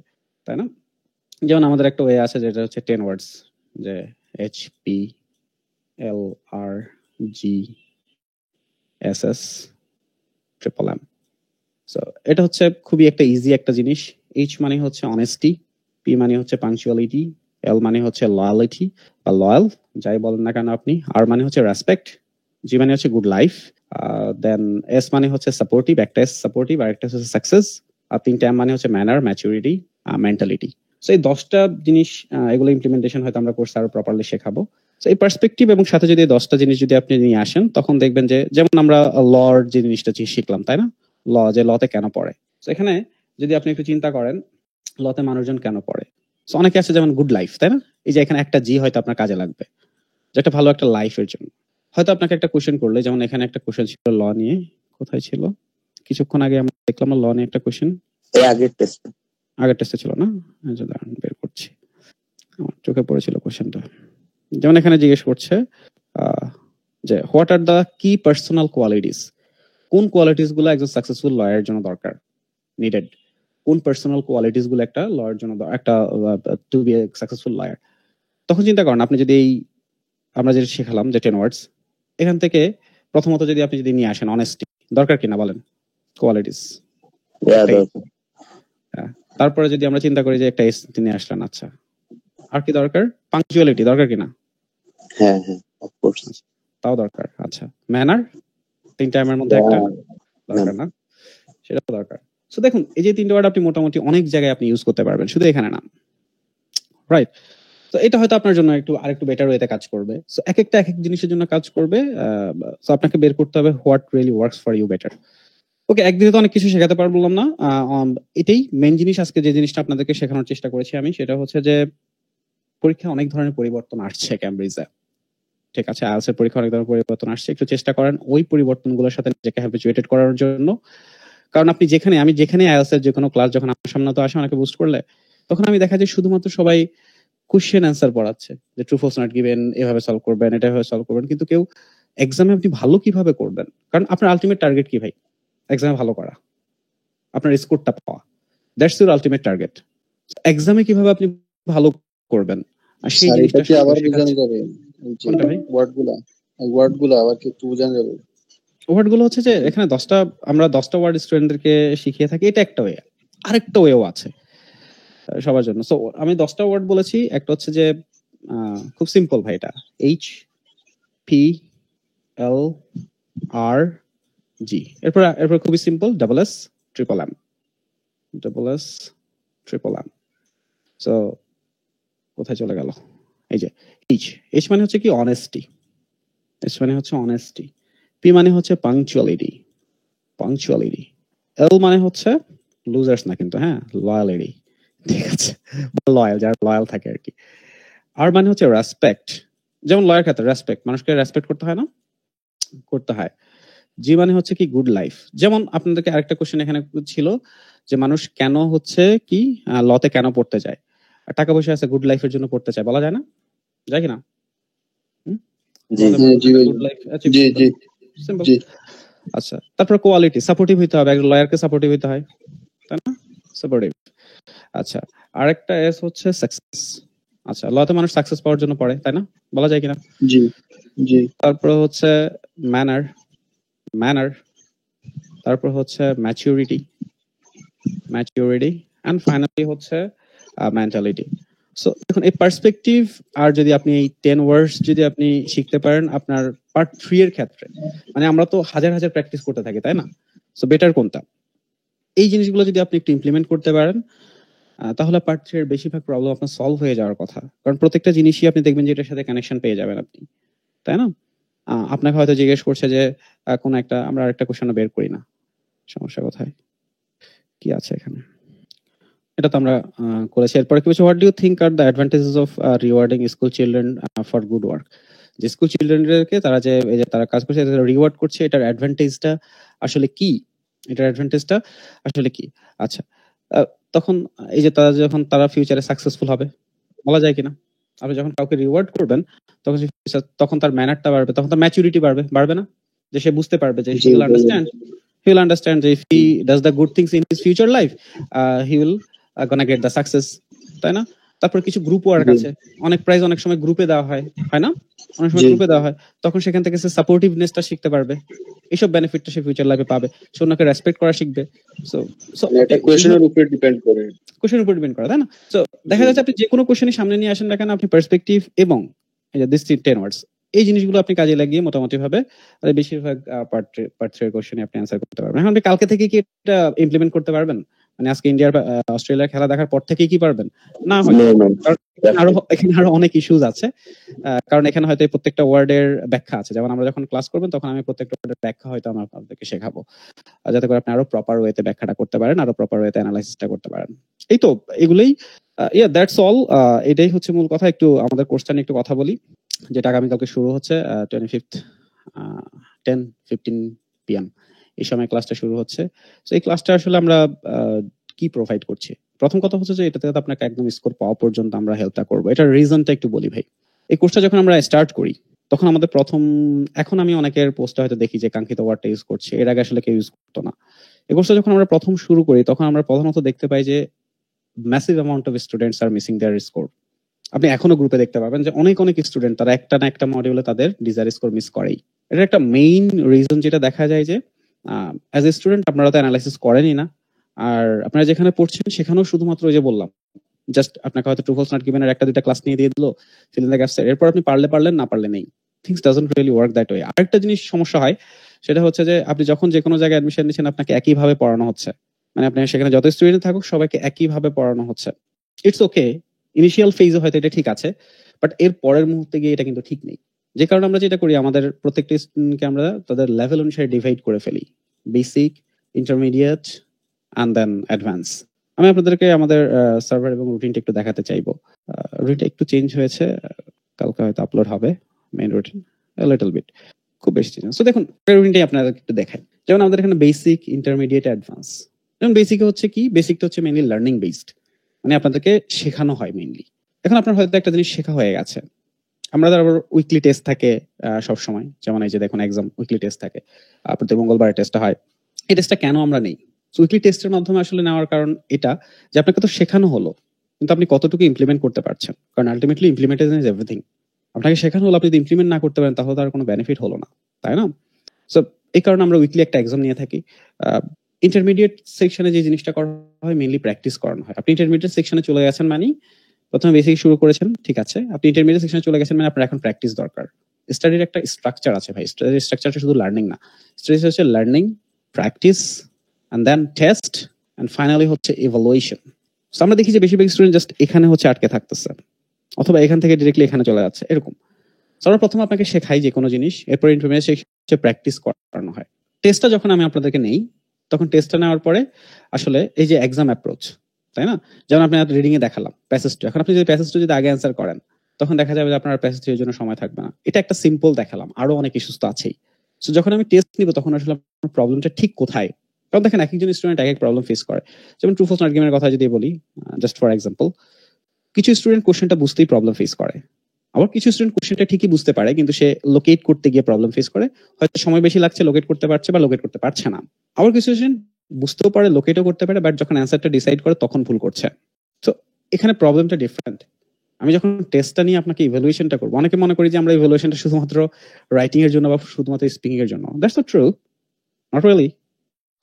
A: তাই না? যেমন আমাদের একটা ওয়ে আছে যেটা হচ্ছে 10 ওয়ার্ডস, যে HPLRGSS সো এটা হচ্ছে খুবই একটা ইজি একটা জিনিস। H মানে হচ্ছে অনেস্টি, P মানে হচ্ছে পাংচুয়ালিটি, L মানে হচ্ছে লয়ালিটি বা লয়াল, যাই বলেন না কেন আপনি, R মানে হচ্ছে রেসপেক্ট, G মানে হচ্ছে গুড লাইফ, দেন S মানে হচ্ছে সাপোর্টিভ, একটা S সাপোর্টিভ আর একটা হচ্ছে সাকসেস, আর 3টা M মানে হচ্ছে ম্যানার, ম্যাচুরিটি, মেন্টালিটি। সো এই 10টা জিনিস, এগুলো ইমপ্লিমেন্টেশন হয়তো আমরা কোর্সে আরো প্রপারলি শেখাবো। সো এই পার্সপেক্টিভ এবং সাথে যদি 10টা জিনিস যদি আপনি নিয়ে আসেন তখন দেখবেন যে যেমন আমরা লর যে জিনিসটা শিখলাম, তাই না? ল, যে লতে কেন পড়ে। তো এখানে যদি আপনি একটু চিন্তা করেন লতে মানুষজন কেন পড়ে, তো অনেকে আছে যেমন গুড লাইফ, তাই না? এই যে এখানে একটা জি হয়তো আপনার কাজে লাগবে, যে একটা ভালো একটা লাইফের জন্য। হয়তো আপনাকে একটা কোশ্চেন করলে, যেমন এখানে একটা কোশ্চেন ছিল ল নিয়ে, কোথায় ছিল কিছুক্ষণ আগে আমরা দেখলাম ল নিয়ে একটা কোশ্চেন, আগের টেস্টে ছিল না? দাঁড়ান বের করছি, আমার চোখে পড়েছিল কোশ্চেনটা। যেমন এখানে জিজ্ঞেস করছে যে হোয়াট আর দ্য কি পার্সোনাল কোয়ালিটিস, কোন কোয়ালিটিস গুলো একজন সাকসেসফুল লয়ারের জন্য দরকার, নিডেড, কোন পার্সোনাল কোয়ালিটিস গুলো একটা লয়ারের জন্য, একটা to be a successful lawyer. তখন চিন্তা করেন আপনি যদি আমরা যেটা শেখালাম যে 10 ওয়ার্ডস, এখান থেকে প্রথমত যদি আপনি যদি নিয়ে আসেন অনেস্টি, দরকার কিনা বলেন? কোয়ালিটিস। তারপরে যদি আমরা চিন্তা করি যে একটা এস নিয়ে আসলেন, আচ্ছা আর কি দরকার? পাংচুয়ালিটি দরকার কিনা?
B: হ্যাঁ হ্যাঁ, অফকোর্স,
A: তাও দরকার। আচ্ছা ম্যানার, 3টা এর মধ্যে একটা দরকার না? সেটা দরকার। সো দেখুন এই যে 3টা ওয়ার্ড আপনি মোটামুটি অনেক জায়গায় আপনি ইউজ করতে পারবেন, শুধু এখানে না, রাইট? তো এটা হয়তো আপনার জন্য আরেকটু বেটার ওয়েতে কাজ করবে। সো এক একটা এক এক জিনিসের জন্য কাজ করবে। সো আপনাকে বের করতে হবে what really works for you better. Okay, একদিনে তো অনেক কিছু শেখাতে পারলাম না, এটাই মেইন জিনিস। আজকে যে জিনিসটা আপনাদেরকে শেখানোর চেষ্টা করেছি আমি, সেটা হচ্ছে যে পরীক্ষা অনেক ধরনের পরিবর্তন আসছে ক্যামব্রিজে, ঠিক আছে? আইএলটিএস এর পরীক্ষা অনেক ধরনের পরিবর্তন আসছে, একটু চেষ্টা করেন ওই পরিবর্তনগুলোর সাথে নিজেকে হ্যাবিচুয়েটেড করার জন্য। কারণ আপনি আমি যেখানে আইএলটিএস এর যে কোনো ক্লাস যখন আমার সামনে তো আসে অনেকে বুস্ট করলে, তখন আমি দেখা যায় শুধুমাত্র সবাই কোশ্চেন অ্যান্সার পড়াচ্ছে যে ট্রু ফলস নট গিভেন, এভাবে সলভ করবেন, এটা এভাবে সলভ করবেন, কিন্তু কেউ এক্সামে আপনি ভালো কিভাবে করবেন, কারণ আপনার আলটিমেট টার্গেট কি ভাই? এক্সামে ভালো করা, আপনার স্কোরটা পাওয়া, দ্যাটস ইউর আলটিমেট টার্গেট। এক্সামে কিভাবে আপনি ভালো করবেন আর সেই জিনিসটা
C: কি আবার বোঝানো যাবে?
A: কোনটা ভাই?
C: ওয়ার্ডগুলো আবার কি একটু বোঝানো যাবে?
A: ওয়ার্ডগুলো হচ্ছে যে এখানে আমরা 10টা ওয়ার্ড স্টুডেন্টদেরকে শিখিয়ে থাকি, এটা একটা ওয়ে। আরেকটা ওয়েও আছে সবার জন্য। সো আমি 10টা ওয়ার্ড বলেছি। একটা হচ্ছে যে খুব সিম্পল ভাই, এটা HPLR-G, এরপর খুবই সিম্পল SSSM। সো কোথায় চলে গেল? এই যে H মানে হচ্ছে কি অনেস্টি, H মানে হচ্ছে অনেস্টি, P মানে হচ্ছে পাংচুয়ালিটি, L মানে হচ্ছে লুজার্স না কিন্তু, হ্যাঁ, লয়ালিটি, ঠিক আছে, লয়াল, যারা লয়াল থাকে আর কি। আর মানে হচ্ছে রেসপেক্ট, যেমন লয়ার ক্ষেত্রে রেসপেক্ট, মানুষকে রেসপেক্ট করতে হয় না, করতে হয়। জি মানে হচ্ছে কি গুড লাইফ, যেমন আপনাদেরকে আরেকটা কোশ্চেন এখানে ছিল যে মানুষ কেন হচ্ছে কি লতে কেন পড়তে যায়, টাকা পয়সা আছে গুড লাইফের জন্য পড়তে চায়, বলা যায় না, যায় কিনা? আচ্ছা, তারপর কোয়ালিটি, সাপোর্টিভ হইতে হবে, একজন লয়ারকে সাপোর্টিভ হইতে হয়, তাই না? সাপোর্টিভ। আচ্ছা, আরেকটা এস হচ্ছে সাকসেস। আচ্ছা, লতে মানুষ সাকসেস পাওয়ার জন্য পড়ে, তাই না, বলা যায় কিনা?
C: জি জি।
A: তারপর হচ্ছে ম্যানার, তারপর হচ্ছে ম্যাচুরিটি, এন্ড ফাইনালি হচ্ছে মেন্টালিটি। সো দেখুন, এই পার্সপেক্টিভ আর যদি আপনি এই 10 ওয়ার্ডস যদি আপনি শিখতে পারেন আপনার পার্ট 3 এর ক্ষেত্রে, মানে আমরা তো হাজার প্র্যাকটিস করতে থাকি, তাই না? সো বেটার কোনটা? এই জিনিসগুলো যদি আপনি একটু ইমপ্লিমেন্ট করতে পারেন তাহলে পার্ট 3 এর বেশিরভাগ প্রবলেম আপনার সলভ হয়ে যাওয়ার কথা, কারণ প্রত্যেকটা জিনিসই আপনি দেখবেন যে এটার সাথে কানেকশন পেয়ে যাবেন আপনি, তাই না? আপনাকে হয়তো জিজ্ঞেস করছে যে কোন একটা, আমরা আরেকটা কোশ্চেন বের করি না, সমস্যা কোথায়, কি আছে এখানে, এটা তো আমরা করেছি। এরপরে কি বলছে, what do you think are the advantages of rewarding school children for good work? যে স্কুল চিলড্রেনদেরকে তারা যে এই যে তারা কাজ করছে, রিওয়ার্ড করছে, এটার অ্যাডভান্টেজটা আসলে কি? আচ্ছা, তখন এই যে তারা যখন তারা ফিউচারে সাকসেসফুল হবে, বলা যায় কিনা? আপনি যখন কাউকে রিওয়ার্ড করবেন তখন তার ম্যানারটা বাড়বে, তখন তার ম্যাচুরিটি বাড়বে না, যে সে বুঝতে পারবে যে he will understand that if he does the good things in his future life he will gonna get the success, তাই না? তারপর কিছু গ্রুপ ওয়ার্ক আছে, অনেক প্রাইজ অনেক সময় গ্রুপে দেওয়া হয় না? অনেক সময় গ্রুপে দেওয়া হয়, তখন সেখান থেকে সে সাপোর্টিভনেসটা শিখতে পারবে, এইসব বেনিফিটটা সে ফিউচার লাইফে পাবে, সে অন্যকে রেসপেক্ট করা শিখবে। সো
C: এটা কোশ্চেনের উপর ডিপেন্ড করে,
A: তাই না? সো দেখা যাচ্ছে আপনি যে কোনো কোশ্চেনই সামনে নিয়ে আসেন না কেন, আপনি পার্সপেক্টিভ এবং এই যে দিস 10 ওয়ার্ডস, এই জিনিসগুলো আপনি কাজে লাগিয়ে মোটামুটি ভাবে বেশিরভাগ পার্ট 3 এর কোশ্চেনে আপনি অ্যান্সার করতে পারবেন। এখন আপনি কালকে থেকে কি এটা ইমপ্লিমেন্ট করতে পারবেন? মানে আজকে ইন্ডিয়ার অস্ট্রেলিয়ার খেলা দেখার পর থেকে কি পারবেন? না, এখানে আরো অনেক ইস্যুজ আছে, কারণ এখানে হয়তো প্রত্যেকটা ওয়ার্ডের ব্যাখ্যা আছে, যেমন আমরা যখন ক্লাস করবেন তখন আমি প্রত্যেকটা ওয়ার্ডের ব্যাখ্যা হয়তো আমরা আপনাদেরকে শেখাবো, যাতে করে আপনি আরো প্রপার ওয়েতে ব্যাখ্যাটা করতে পারেন, আরো প্রপার ওয়েতে অ্যানালাইসিসটা করতে পারেন। এই তো, এগুলোই, দ্যাটস অল। এটাই হচ্ছে মূল কথা। একটু আমাদের কোর্সটা নিয়ে একটু কথা বলি, যেটা আগামীকালকে শুরু হচ্ছে 25th 10:15 PM এই সময় ক্লাসটা শুরু হচ্ছে। তো এই ক্লাসটা আসলে আমরা কি প্রোভাইড করছি? প্রথম কথা হচ্ছে যে এটাতে আপনাকে একদম স্কোর পাওয়া পর্যন্ত আমরা হেল্পটা করবো। এটার রিজনটা একটু বলি ভাই। এই কোর্সটা যখন আমরা স্টার্ট করি তখন আমাদের এখন আমি অনেকের পোস্টে হয়তো দেখি যে কাঙ্ক্ষিত ওয়ার্ডটা ইউজ করছে, এর আগে আসলে কেউ ইউজ করতো না। এই কোর্সটা যখন আমরা প্রথম শুরু করি তখন আমরা প্রধানত দেখতে পাই যে massive amount of students are missing their score. আপনি এখনো গ্রুপে দেখতে পাবেন যে অনেক স্টুডেন্ট তারা একটা না একটা মডিউলে তাদের ডিজায়ার স্কোর মিস করেই। এটা একটা মেইন রিজন, যেটা দেখা যায় যে অ্যাজ এ স্টুডেন্ট আপনারা তো অ্যানালাইসিস করেনই না, আর আপনারা যেখানে পড়ছেন সেখানেও শুধুমাত্র ওই যে বললাম, জাস্ট আপনাকে হয়তো ট্রু ফলস নট গিভেন এর একটা দুইটা ক্লাস নিয়ে দিয়ে দিল, ফিল ইন দ্য গ্যাপস, এরপর আপনি পারলেন, না পারলে নেই। Things doesn't really work that way. আরেকটা জিনিস সমস্যা হয়, সেটা হচ্ছে যে আপনি যখন যে কোনো জায়গায় অ্যাডমিশন নিচ্ছেন আপনাকে একইভাবে পড়ানো হচ্ছে, মানে আপনি সেখানে যত স্টুডেন্ট থাকুক সবাইকে একইভাবে পড়ানো হচ্ছে। ইটস ওকে, ইনিশিয়াল ফেজে হয়তো এটা ঠিক আছে, বাট এর পরের মুহূর্তে গিয়ে এটা কিন্তু ঠিক নেই। যে কারণে আমরা যেটা করি, আমাদের প্রত্যেকটা স্টুডেন্টকে আমরা তাদের লেভেল অনুসারে ডিভাইড করে ফেলি, basic, intermediate and then advance. আমি আপনাদেরকে আমাদের সার্ভার এবং রুটিনটা একটু দেখাতে চাইবো। রুটিনটা একটু চেঞ্জ হয়েছে, কালকে হয়তো আপলোড হবে মেইন রুটিন, লিটল বিট, খুব বেশি চেঞ্জ। সো দেখুন, রুটিনটাই আপনাদেরকে একটু দেখাই। যেমন আমাদের এখানে বেসিক, ইন্টারমিডিয়েট, অ্যাডভান্স। যেমন বেসিকে হচ্ছে কি, বেসিকটা হচ্ছে মেইনলি লার্নিং বেসড, মানে আপনাদেরকে শেখানো হয় মেইনলি। এখন আপনার হয়তো একটা জিনিস শেখা হয়ে গেছে। আমাদের আবার উইকলি টেস্ট থাকে সব সময়, যেমন এই যে দেখুন এক্সাম উইকলি টেস্ট থাকে, প্রতি মঙ্গলবারে টেস্টটা হয়। এই টেস্টটা কেন আমরা নেই? উইকলি টেস্টের মাধ্যমে আসলে নেওয়ার কারণ এটা যে আপনাকে তো শেখানো হলো, কিন্তু আপনি কতটুকু ইমপ্লিমেন্ট করতে পারছেন, কারণ আলটিমেটলি ইমপ্লিমেন্টেশন ইজ এভরিথিং। আপনাকে শেখানো হলো, আপনি যদি ইমপ্লিমেন্ট না করতে পারেন তাহলে তার কোনো বেনিফিট হলো না, তাই না? সো এই কারণে আমরা উইকলি একটা এক্সাম নিয়ে থাকি। ইন্টারমিডিয়েট সেকশনে যে জিনিসটা করা হয় মেইনলি প্র্যাকটিস করানো হয়। আপনি ইন্টারমিডিয়েট সেকশনে চলে গেছেন মানে প্রথমে বেসিক শুরু করেছেন, ঠিক আছে, আপনি ইন্টারমিডিয়েট সেকশনে চলে গেছেন মানে আপনার এখন প্র্যাকটিস দরকার। স্টাডির একটা স্ট্রাকচার আছে ভাই, স্টাডির স্ট্রাকচারটা শুধু লার্নিং না, স্টাডি হচ্ছে learning, practice, and then test, and finally হচ্ছে ইভালুয়েশন। সো আমরা দেখি যে বেশিরভাগ স্টুডেন্ট জাস্ট এখানে হচ্ছে আটকে থাকতেছে, অথবা এখান থেকে ডিরেক্টলি এখানে চলে যাচ্ছে এরকম। সো আমরা প্রথমে আপনাকে শেখাই যে কোনো জিনিস, এরপর ইন্টারমিডিয়েট সেকশনে প্র্যাকটিস করানো হয়। টেস্টটা যখন আমি আপনাদেরকে নেই, তখন টেস্টটা নেওয়ার পরে আসলে এই যে এক্সাম অ্যাপ্রোচ, তাই না? যেমন আপনি রিডিং এ দেখালাম প্যাসেজ 2, এখন আপনি যদি প্যাসেজ 2 যদি আগে অ্যান্সার করেন তখন দেখা যাবে যে আপনার প্যাসেজ 3 এর জন্য সময় থাকবে না। এটা একটা সিম্পল দেখালাম, আরো অনেক ইস্যুস তো আছেই। সো যখন আমি টেস্ট নিব তখন আসলে প্রবলেমটা ঠিক কোথায়, কারণ দেখেন এক একজন স্টুডেন্ট এক এক প্রবলেম ফেস করে। যেমন ট্রু ফলস আর্গুমেন্টের কথা যদি বলি, জাস্ট ফর এক্সাম্পল, কিছু স্টুডেন্ট কোশ্চেনটা বুঝতেই প্রবলেম ফেস করে, আবার কিছু স্টুডেন্ট কোশ্চেনটা ঠিকই বুঝতে পারে কিন্তু সে লোকেট করতে গিয়ে প্রবলেম ফেস করে, হয়তো সময় বেশি লাগছে, লোকেট করতে পারছে বা লোকেট করতে পারছে না। আবার কিছু স্টুডেন্ট বুঝতেও পারে, লোকেটও করতে পারে, বাট যখন অ্যান্সারটা ডিসাইড করে তখন ভুল করছে। তো এখানে প্রবলেমটা ডিফারেন্ট। আমি যখন টেস্টটা নিয়ে আপনাকে ইভ্যালুয়েশনটা করবো, অনেকে মনে করি যে আমরা ইভ্যালুয়েশনটা শুধুমাত্র রাইটিং এর জন্য বা শুধুমাত্র স্পিকিং এর জন্য। That's not true, not really.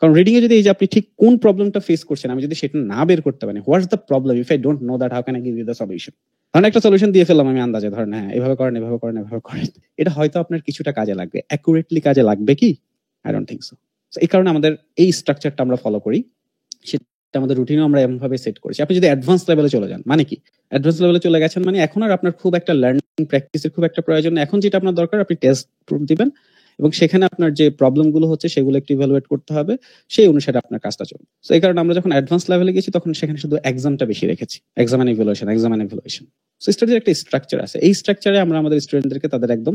A: কারণ রিডিং এ যদি এই যে আপনি ঠিক কোন প্রবলেমটা ফেস করছেন আমি যদি সেটা না বের করতে পারি, what's the problem, if I don't know that, how can I give you the solution? ধরেন একটা সলিউশন দিয়ে ফেললাম আমি আন্দাজে, ধরেন হ্যাঁ এভাবে করেন, এভাবে করেন, এভাবে করেন, এটা হয়তো আপনার কিছুটা কাজে লাগবে, অ্যাকুরেটলি কাজে লাগবে কি? I don't think so. এই কারণে আমাদের এই স্ট্রাকচারটা আমরা ফলো করি, সেটা আমাদের রুটিনও আমরা এমনভাবে সেট করেছি। আপনি যদি অ্যাডভান্স লেভেলে চলে যান মানে কি, অ্যাডভান্স লেভেলে চলে গেছেন মানে এখন আর আপনার খুব একটা লার্নিং প্র্যাকটিসের খুব একটা প্রয়োজন নেই। এখন যেটা আপনার দরকার, আপনি টেস্ট দিবেন এবং সেখানে আপনার যে প্রবলেমগুলো হচ্ছে সেগুলো একটু ইভালুয়েট করতে হবে, সেই অনুসারে আপনার কাজটা চলবে। সো এই কারণে আমরা যখন অ্যাডভান্স লেভেলে গেছি তখন সেখানে শুধু এক্সামটা বেশি রেখেছি, exam and evaluation, exam and evaluation. So স্টাডির একটা স্ট্রাকচার আছে, এই স্ট্রাকচারে আমরা আমাদের স্টুডেন্টদেরকে তাদের একদম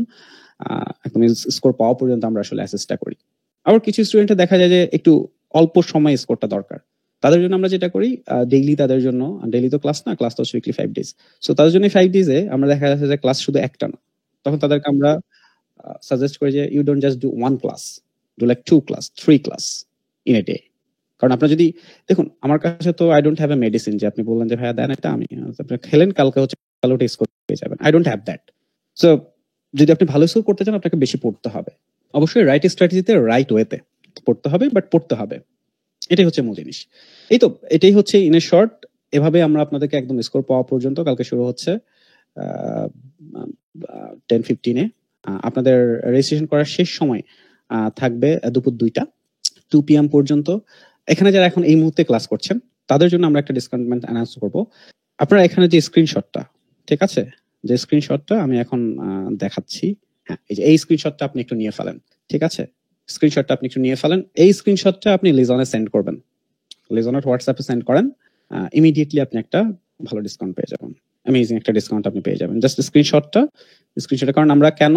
A: স্কোর পাওয়া পর্যন্ত আমরা আসলে অ্যাসেসটা করি। আবার কিছু স্টুডেন্টের দেখা যায় যে একটু অল্প সময় স্কোরটা দরকার, তাদের জন্য আমরা যেটা করি ডেইলি, তাদের জন্য ডেইলি তো ক্লাস না, ক্লাস তো উইকলি 5 ডেজ। সো তাদের জন্য 5 ডেজে আমরা দেখা যাচ্ছে যে ক্লাস শুধু একটা না, তখন তাদেরকে আমরা সাজেস্ট করি যে you don't just do 1 class, do like 2 class, 3 class in a day. কারণ আপনার যদি দেখুন, আমার কাছে তো I don't have a medicine যে আপনি বললেন যে ভাইয়া দেন এটা, আমি আপনি খেলেন, কালকে হচ্ছে ভালো টেস্ট করতে যাবেন। I don't have that. So যদি আপনি ভালো স্কোর করতে চান আপনাকে বেশি পড়তে হবে, অবশ্যই রাইট স্ট্র্যাটেজিতে, রাইট ওয়েতে পড়তে হবে, বাট পড়তে হবে, এটাই হচ্ছে মূল জিনিস। এই তো এটাই হচ্ছে ইন এ শর্ট। এভাবে আমরা আপনাদেরকে একদম স্কোর পাওয়া পর্যন্ত, কালকে শুরু হচ্ছে 10:15-এ, আপনাদের রেজিস্ট্রেশন করার শেষ সময় থাকবে দুপুর 2 PM পর্যন্ত। এখানে যারা এখন এই মুহূর্তে ক্লাস করছেন তাদের জন্য আমরা একটা ডিসকাউন্ট অ্যানাউন্স করবো। আপনারা এখানে যে স্ক্রিনশটটা, ঠিক আছে, যে স্ক্রিনশটটা আমি এখন দেখাচ্ছি, হ্যাঁ এই যে এই স্ক্রিনশটটা আপনি একটু নিয়ে ফেলেন, ঠিক আছে, স্ক্রিনশটটা আপনি একটু নিয়ে ফেলেন। এই স্ক্রিনশটটা আপনি লিজনে সেন্ড করবেন, লিজনের হোয়াটসঅ্যাপে সেন্ড করেন, ইমিডিয়েটলি আপনি একটা ভালো ডিসকাউন্ট পেয়ে যাবেন, অ্যামেজিং একটা ডিসকাউন্ট আপনি পেয়ে যাবেন। জাস্ট স্ক্রিনশটটা, কারণ আমরা কেন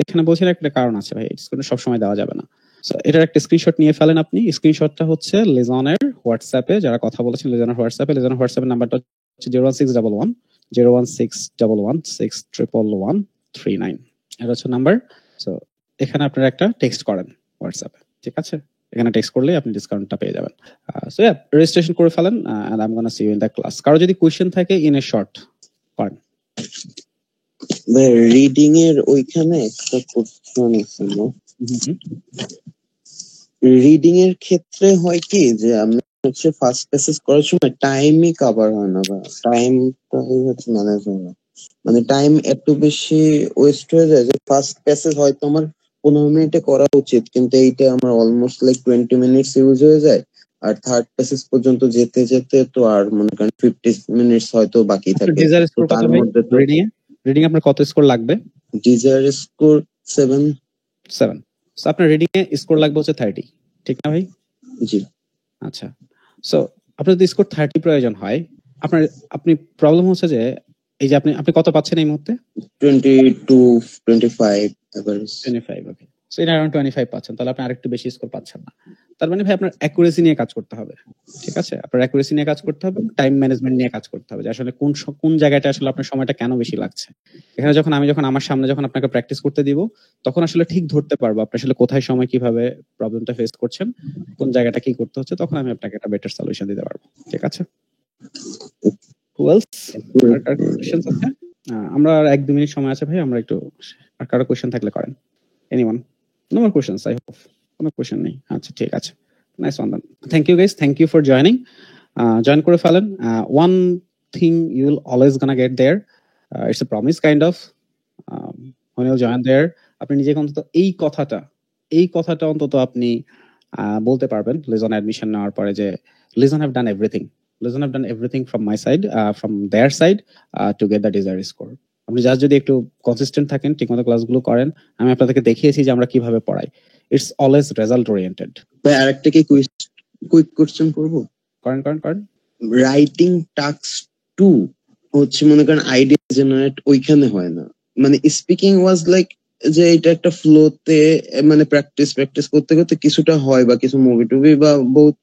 A: এখানে বলছি না, একটা কারণ আছে ভাই, ডিসকাউন্ট সবসময় দেওয়া যাবে না। সো এটার একটা স্ক্রিনশট নিয়ে ফেলেন আপনি। স্ক্রিনশটটা হচ্ছে লিজনের হোয়াটসঅ্যাপে, যারা কথা বলেছেন লিজনের হোয়াটসঅ্যাপের নাম্বারটা হচ্ছে 016110161661139, এটা হচ্ছে নাম্বার। সো এখানে আপনারা একটা টেক্সট করেন হোয়াটসঅ্যাপে, ঠিক আছে, এখানে টেক্সট করলে আপনি ডিসকাউন্টটা পেয়ে যাবেন। সো রেজিস্ট্রেশন করে ফেলেন, and I am gonna see you in the class. কারো যদি কোশ্চেন থাকে ইন এ শর্ট করেন।
D: রিডিং এর ওইখানে একটা কোশ্চেন আছে, রিডিং এর ক্ষেত্রে হয় কি যে আমি হচ্ছে ফার্স্ট প্যাসেজ করার সময় টাইমই কভার হয় না, বা টাইমটা হচ্ছে ম্যানেজ হয় না, মানে টাইম এত বেশি ওয়েস্ট হয়ে যায় যে ফার্স্ট প্যাসেজ হয়তো আমার 15 মিনিটে করা উচিত, কিন্তু এইটা আমার অলমোস্ট লাইক 20 মিনিটস ইউজ হয়ে যায়। আর থার্ড প্যাসেজ পর্যন্ত যেতে যেতে তো আর মনে করেন 50 মিনিটস হয়তো বাকি থাকে। তো তার মধ্যে
A: রিডিং আপনার কত স্কোর লাগবে?
D: Desire score 7।
A: সো আপনার রিডিং এ স্কোর লাগবে হচ্ছে 30, ঠিক না ভাই?
D: জি।
A: আচ্ছা, সো আপনার যদি স্কোর 30 প্রয়োজন হয়, আপনি প্রবলেম হচ্ছে যে এই যে আপনি কত পাচ্ছেন এই মুহূর্তে?
D: 22-25 এভারেজ।
A: 25, ওকে। সো এটা अराउंड 25 পাচ্ছেন, তাহলে আপনি আরেকটু বেশি স্কোর পাচ্ছেন না। তার মানে ভাই আপনার অ্যাকুরেসি নিয়ে কাজ করতে হবে, ঠিক আছে? আপনার অ্যাকুরেসি নিয়ে কাজ করতে হবে, টাইম ম্যানেজমেন্ট নিয়ে কাজ করতে হবে, যে আসলে কোন জায়গাটা আসলে আপনার সময়টা কেন বেশি লাগছে। এখানে যখন আমার সামনে যখন আপনাকে প্র্যাকটিস করতে দিব, তখন আসলে ঠিক ধরতে পারবো আপনি আসলে কোথায় সময় কিভাবে প্রবলেমটা ফেস করছেন, কোন জায়গাটা কি করতে হচ্ছে, তখন আমি আপনাকে একটা বেটার সলিউশন দিতে পারবো, ঠিক আছে? Who else? আর কোশ্চেনস আছে? আমরা আর 1-2 মিনিট সময় আছে ভাই, আমরা একটু আর কারো কোশ্চেন থাকলে করেন। Anyone? No more questions I hope. কোনো কোশ্চেন নেই? আচ্ছা ঠিক আছে, nice one then. Thank you guys, thank you for joining. Join করে ফেলেন। One thing you will always gonna get there, it's a promise kind of, when you join there আপনি নিজেকে অন্তত এই কথাটা অন্তত আপনি বলতে পারবেন লিজন অ্যাডমিশন নেওয়ার পরে, যে lesson have done everything from my side, from their side, to get the desired score. আপনি জাস্ট যদি একটু কনসিস্টেন্ট থাকেন, ঠিকমতো ক্লাসগুলো করেন, আমি আপনাদেরকে দেখিয়েছি যে আমরা কিভাবে পড়াই, ইটস অলওয়েজ রেজাল্ট ওরিয়েন্টেড।
D: ভাই আরেকটা কি কুইক কোশ্চেন করবো?
A: করেন।
D: রাইটিং টাস্ক 2 হচ্ছে মনে করেন আইডিয়া জেনারেট ওইখানে হয় না, মানে স্পিকিং ওয়াজ লাইক যে এটা একটা ফ্লোতে, মানে প্র্যাকটিস করতে করতে কিছুটা হয়, বা কিছু মুভি টুভি বা বহুত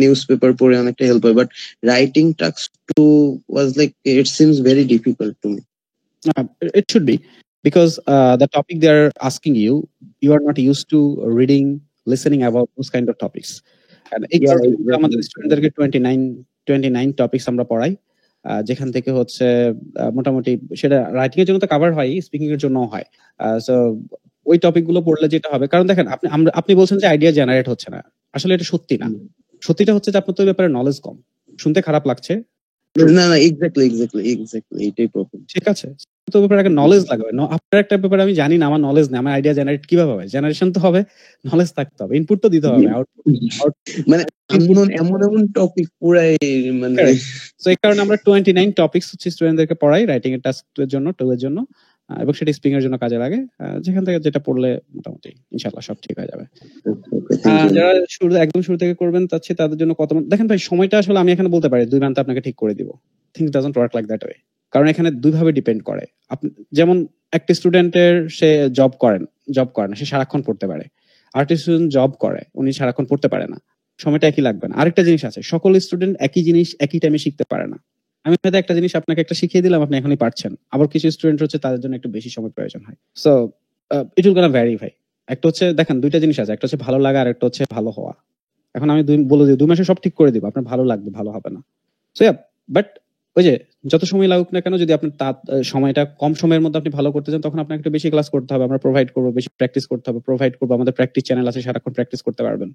D: নিউজ পেপার পড়ে অনেকটা হেল্প হয়, but writing task 2 was like it seems very difficult to me.
A: It should be, because the topic they are asking you are not used to reading, listening about those kind of topics. And আমাদের স্টুডেন্টদেরকে 29 topics আমরা পড়াই, যেখান থেকে হচ্ছে মোটামুটি সেটা writing এর জন্য তো কভার হয়, স্পিকিং এর জন্য হয়। সো ওই টপিক গুলো পড়লে যেটা হবে, কারণ দেখেন আপনি বলছেন যে আইডিয়া জেনারেট হচ্ছে না, আসলে এটা সত্যি না। সত্যিটা হচ্ছে যে আপনার তো এই ব্যাপারে নলেজ কম। শুনতে খারাপ লাগছে,
D: না এক্স্যাক্টলি এটাই প্রবলেম।
A: ঠিক আছে, তো ব্যাপারে একটা নলেজ লাগবে। আপনার একটা ব্যাপারে আমি জানি না, আমার নলেজ নেই, আমার আইডিয়া জেনারেট কিভাবে হবে? জেনারেশন তো হবে, নলেজ থাকতে হবে, ইনপুট তো দিতে হবে,
D: মানে এমন টপিক পুরাই মানে।
A: সো এই কারণে আমরা 29 টপিকস হচ্ছে স্টুডেন্টদেরকে পড়াই রাইটিং এর টাস্কের জন্য, 2 এর জন্য, এবং সেটা স্পিকিং এর জন্য কাজে লাগে। যেখান থেকে যেটা পড়লে মোটামুটি ইনশাআল্লাহ সব ঠিক হয়ে যাবে। যারা একদম শুরু থেকে করবেন চাচ্ছি তাদের জন্য কত, দেখেন ভাই সময়টা আসলে আমি এখানে বলতে পারি 2 মান্থে আপনাকে ঠিক করে দিব। Things doesn't work like that way, কারণ এখানে 2 ভাবে ডিপেন্ড করে। আপনি যেমন একটা স্টুডেন্টের সে জব করে না, সে সারাক্ষণ পড়তে পারে। আরেকটা স্টুডেন্ট জব করে, উনি সারাক্ষণ পড়তে পারে না, সময়টা একই লাগবে না। আরেকটা জিনিস আছে, সকল স্টুডেন্ট একই জিনিস একই টাইমে শিখতে পারে না। আমি হয়তো একটা জিনিস আপনাকে একটা শিখিয়ে দিলাম, আপনি এখনই পারছেন, আবার কিছু স্টুডেন্ট হচ্ছে তাদের জন্য একটু বেশি সময় প্রয়োজন হয়। So it will gonna vary ভাই। একটা হচ্ছে দেখেন 2টা জিনিস আছে, একটা হচ্ছে ভালো লাগা আর একটা হচ্ছে ভালো হওয়া। এখন আমি বলে দিই 2 মাসে সব ঠিক করে দিব, আপনার ভালো লাগবে, ভালো হবে না। সো বাট ওই যে যত সময় লাগুক না কেন, যদি আপনার সময়টা কম সময়ের মধ্যে আপনি ভালো করতে চান, তখন আপনাকে একটু বেশি ক্লাস করতে হবে, আমরা প্রোভাইড করবো, বেশি প্র্যাকটিস করতে হবে, প্রোভাইড করবো, আমাদের প্র্যাকটিস চ্যানেল আছে, সারাক্ষণ প্র্যাকটিস করতে পারবেন।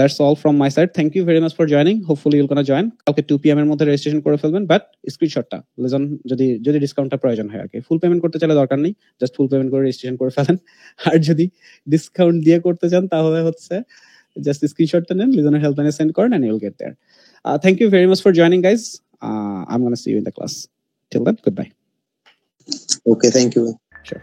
A: That's all from my side. Thank you very much for joining. Hopefully you're gonna join. কালকে 2 PM এর মধ্যে রেজিস্ট্রেশন করে ফেলবেন, বাট স্ক্রিনশটটা লিজন যদি ডিসকাউন্টটা প্রয়োজন হয় আর কি। ফুল পেমেন্ট করতে চাইলে দরকার নেই, জাস্ট ফুল পেমেন্ট করে রেজিস্ট্রেশন করে ফেলেন। আর যদি ডিসকাউন্ট দিয়ে করতে চান তাহলে হচ্ছে জাস্ট স্ক্রিনশটটা নেন, লিজনের হেল্পলাইনে সেন্ড করেন, and you'll get there. Thank you very much for joining, guys. I'm gonna see you in the class. Till then, goodbye.
D: Okay, thank you.
A: Sure.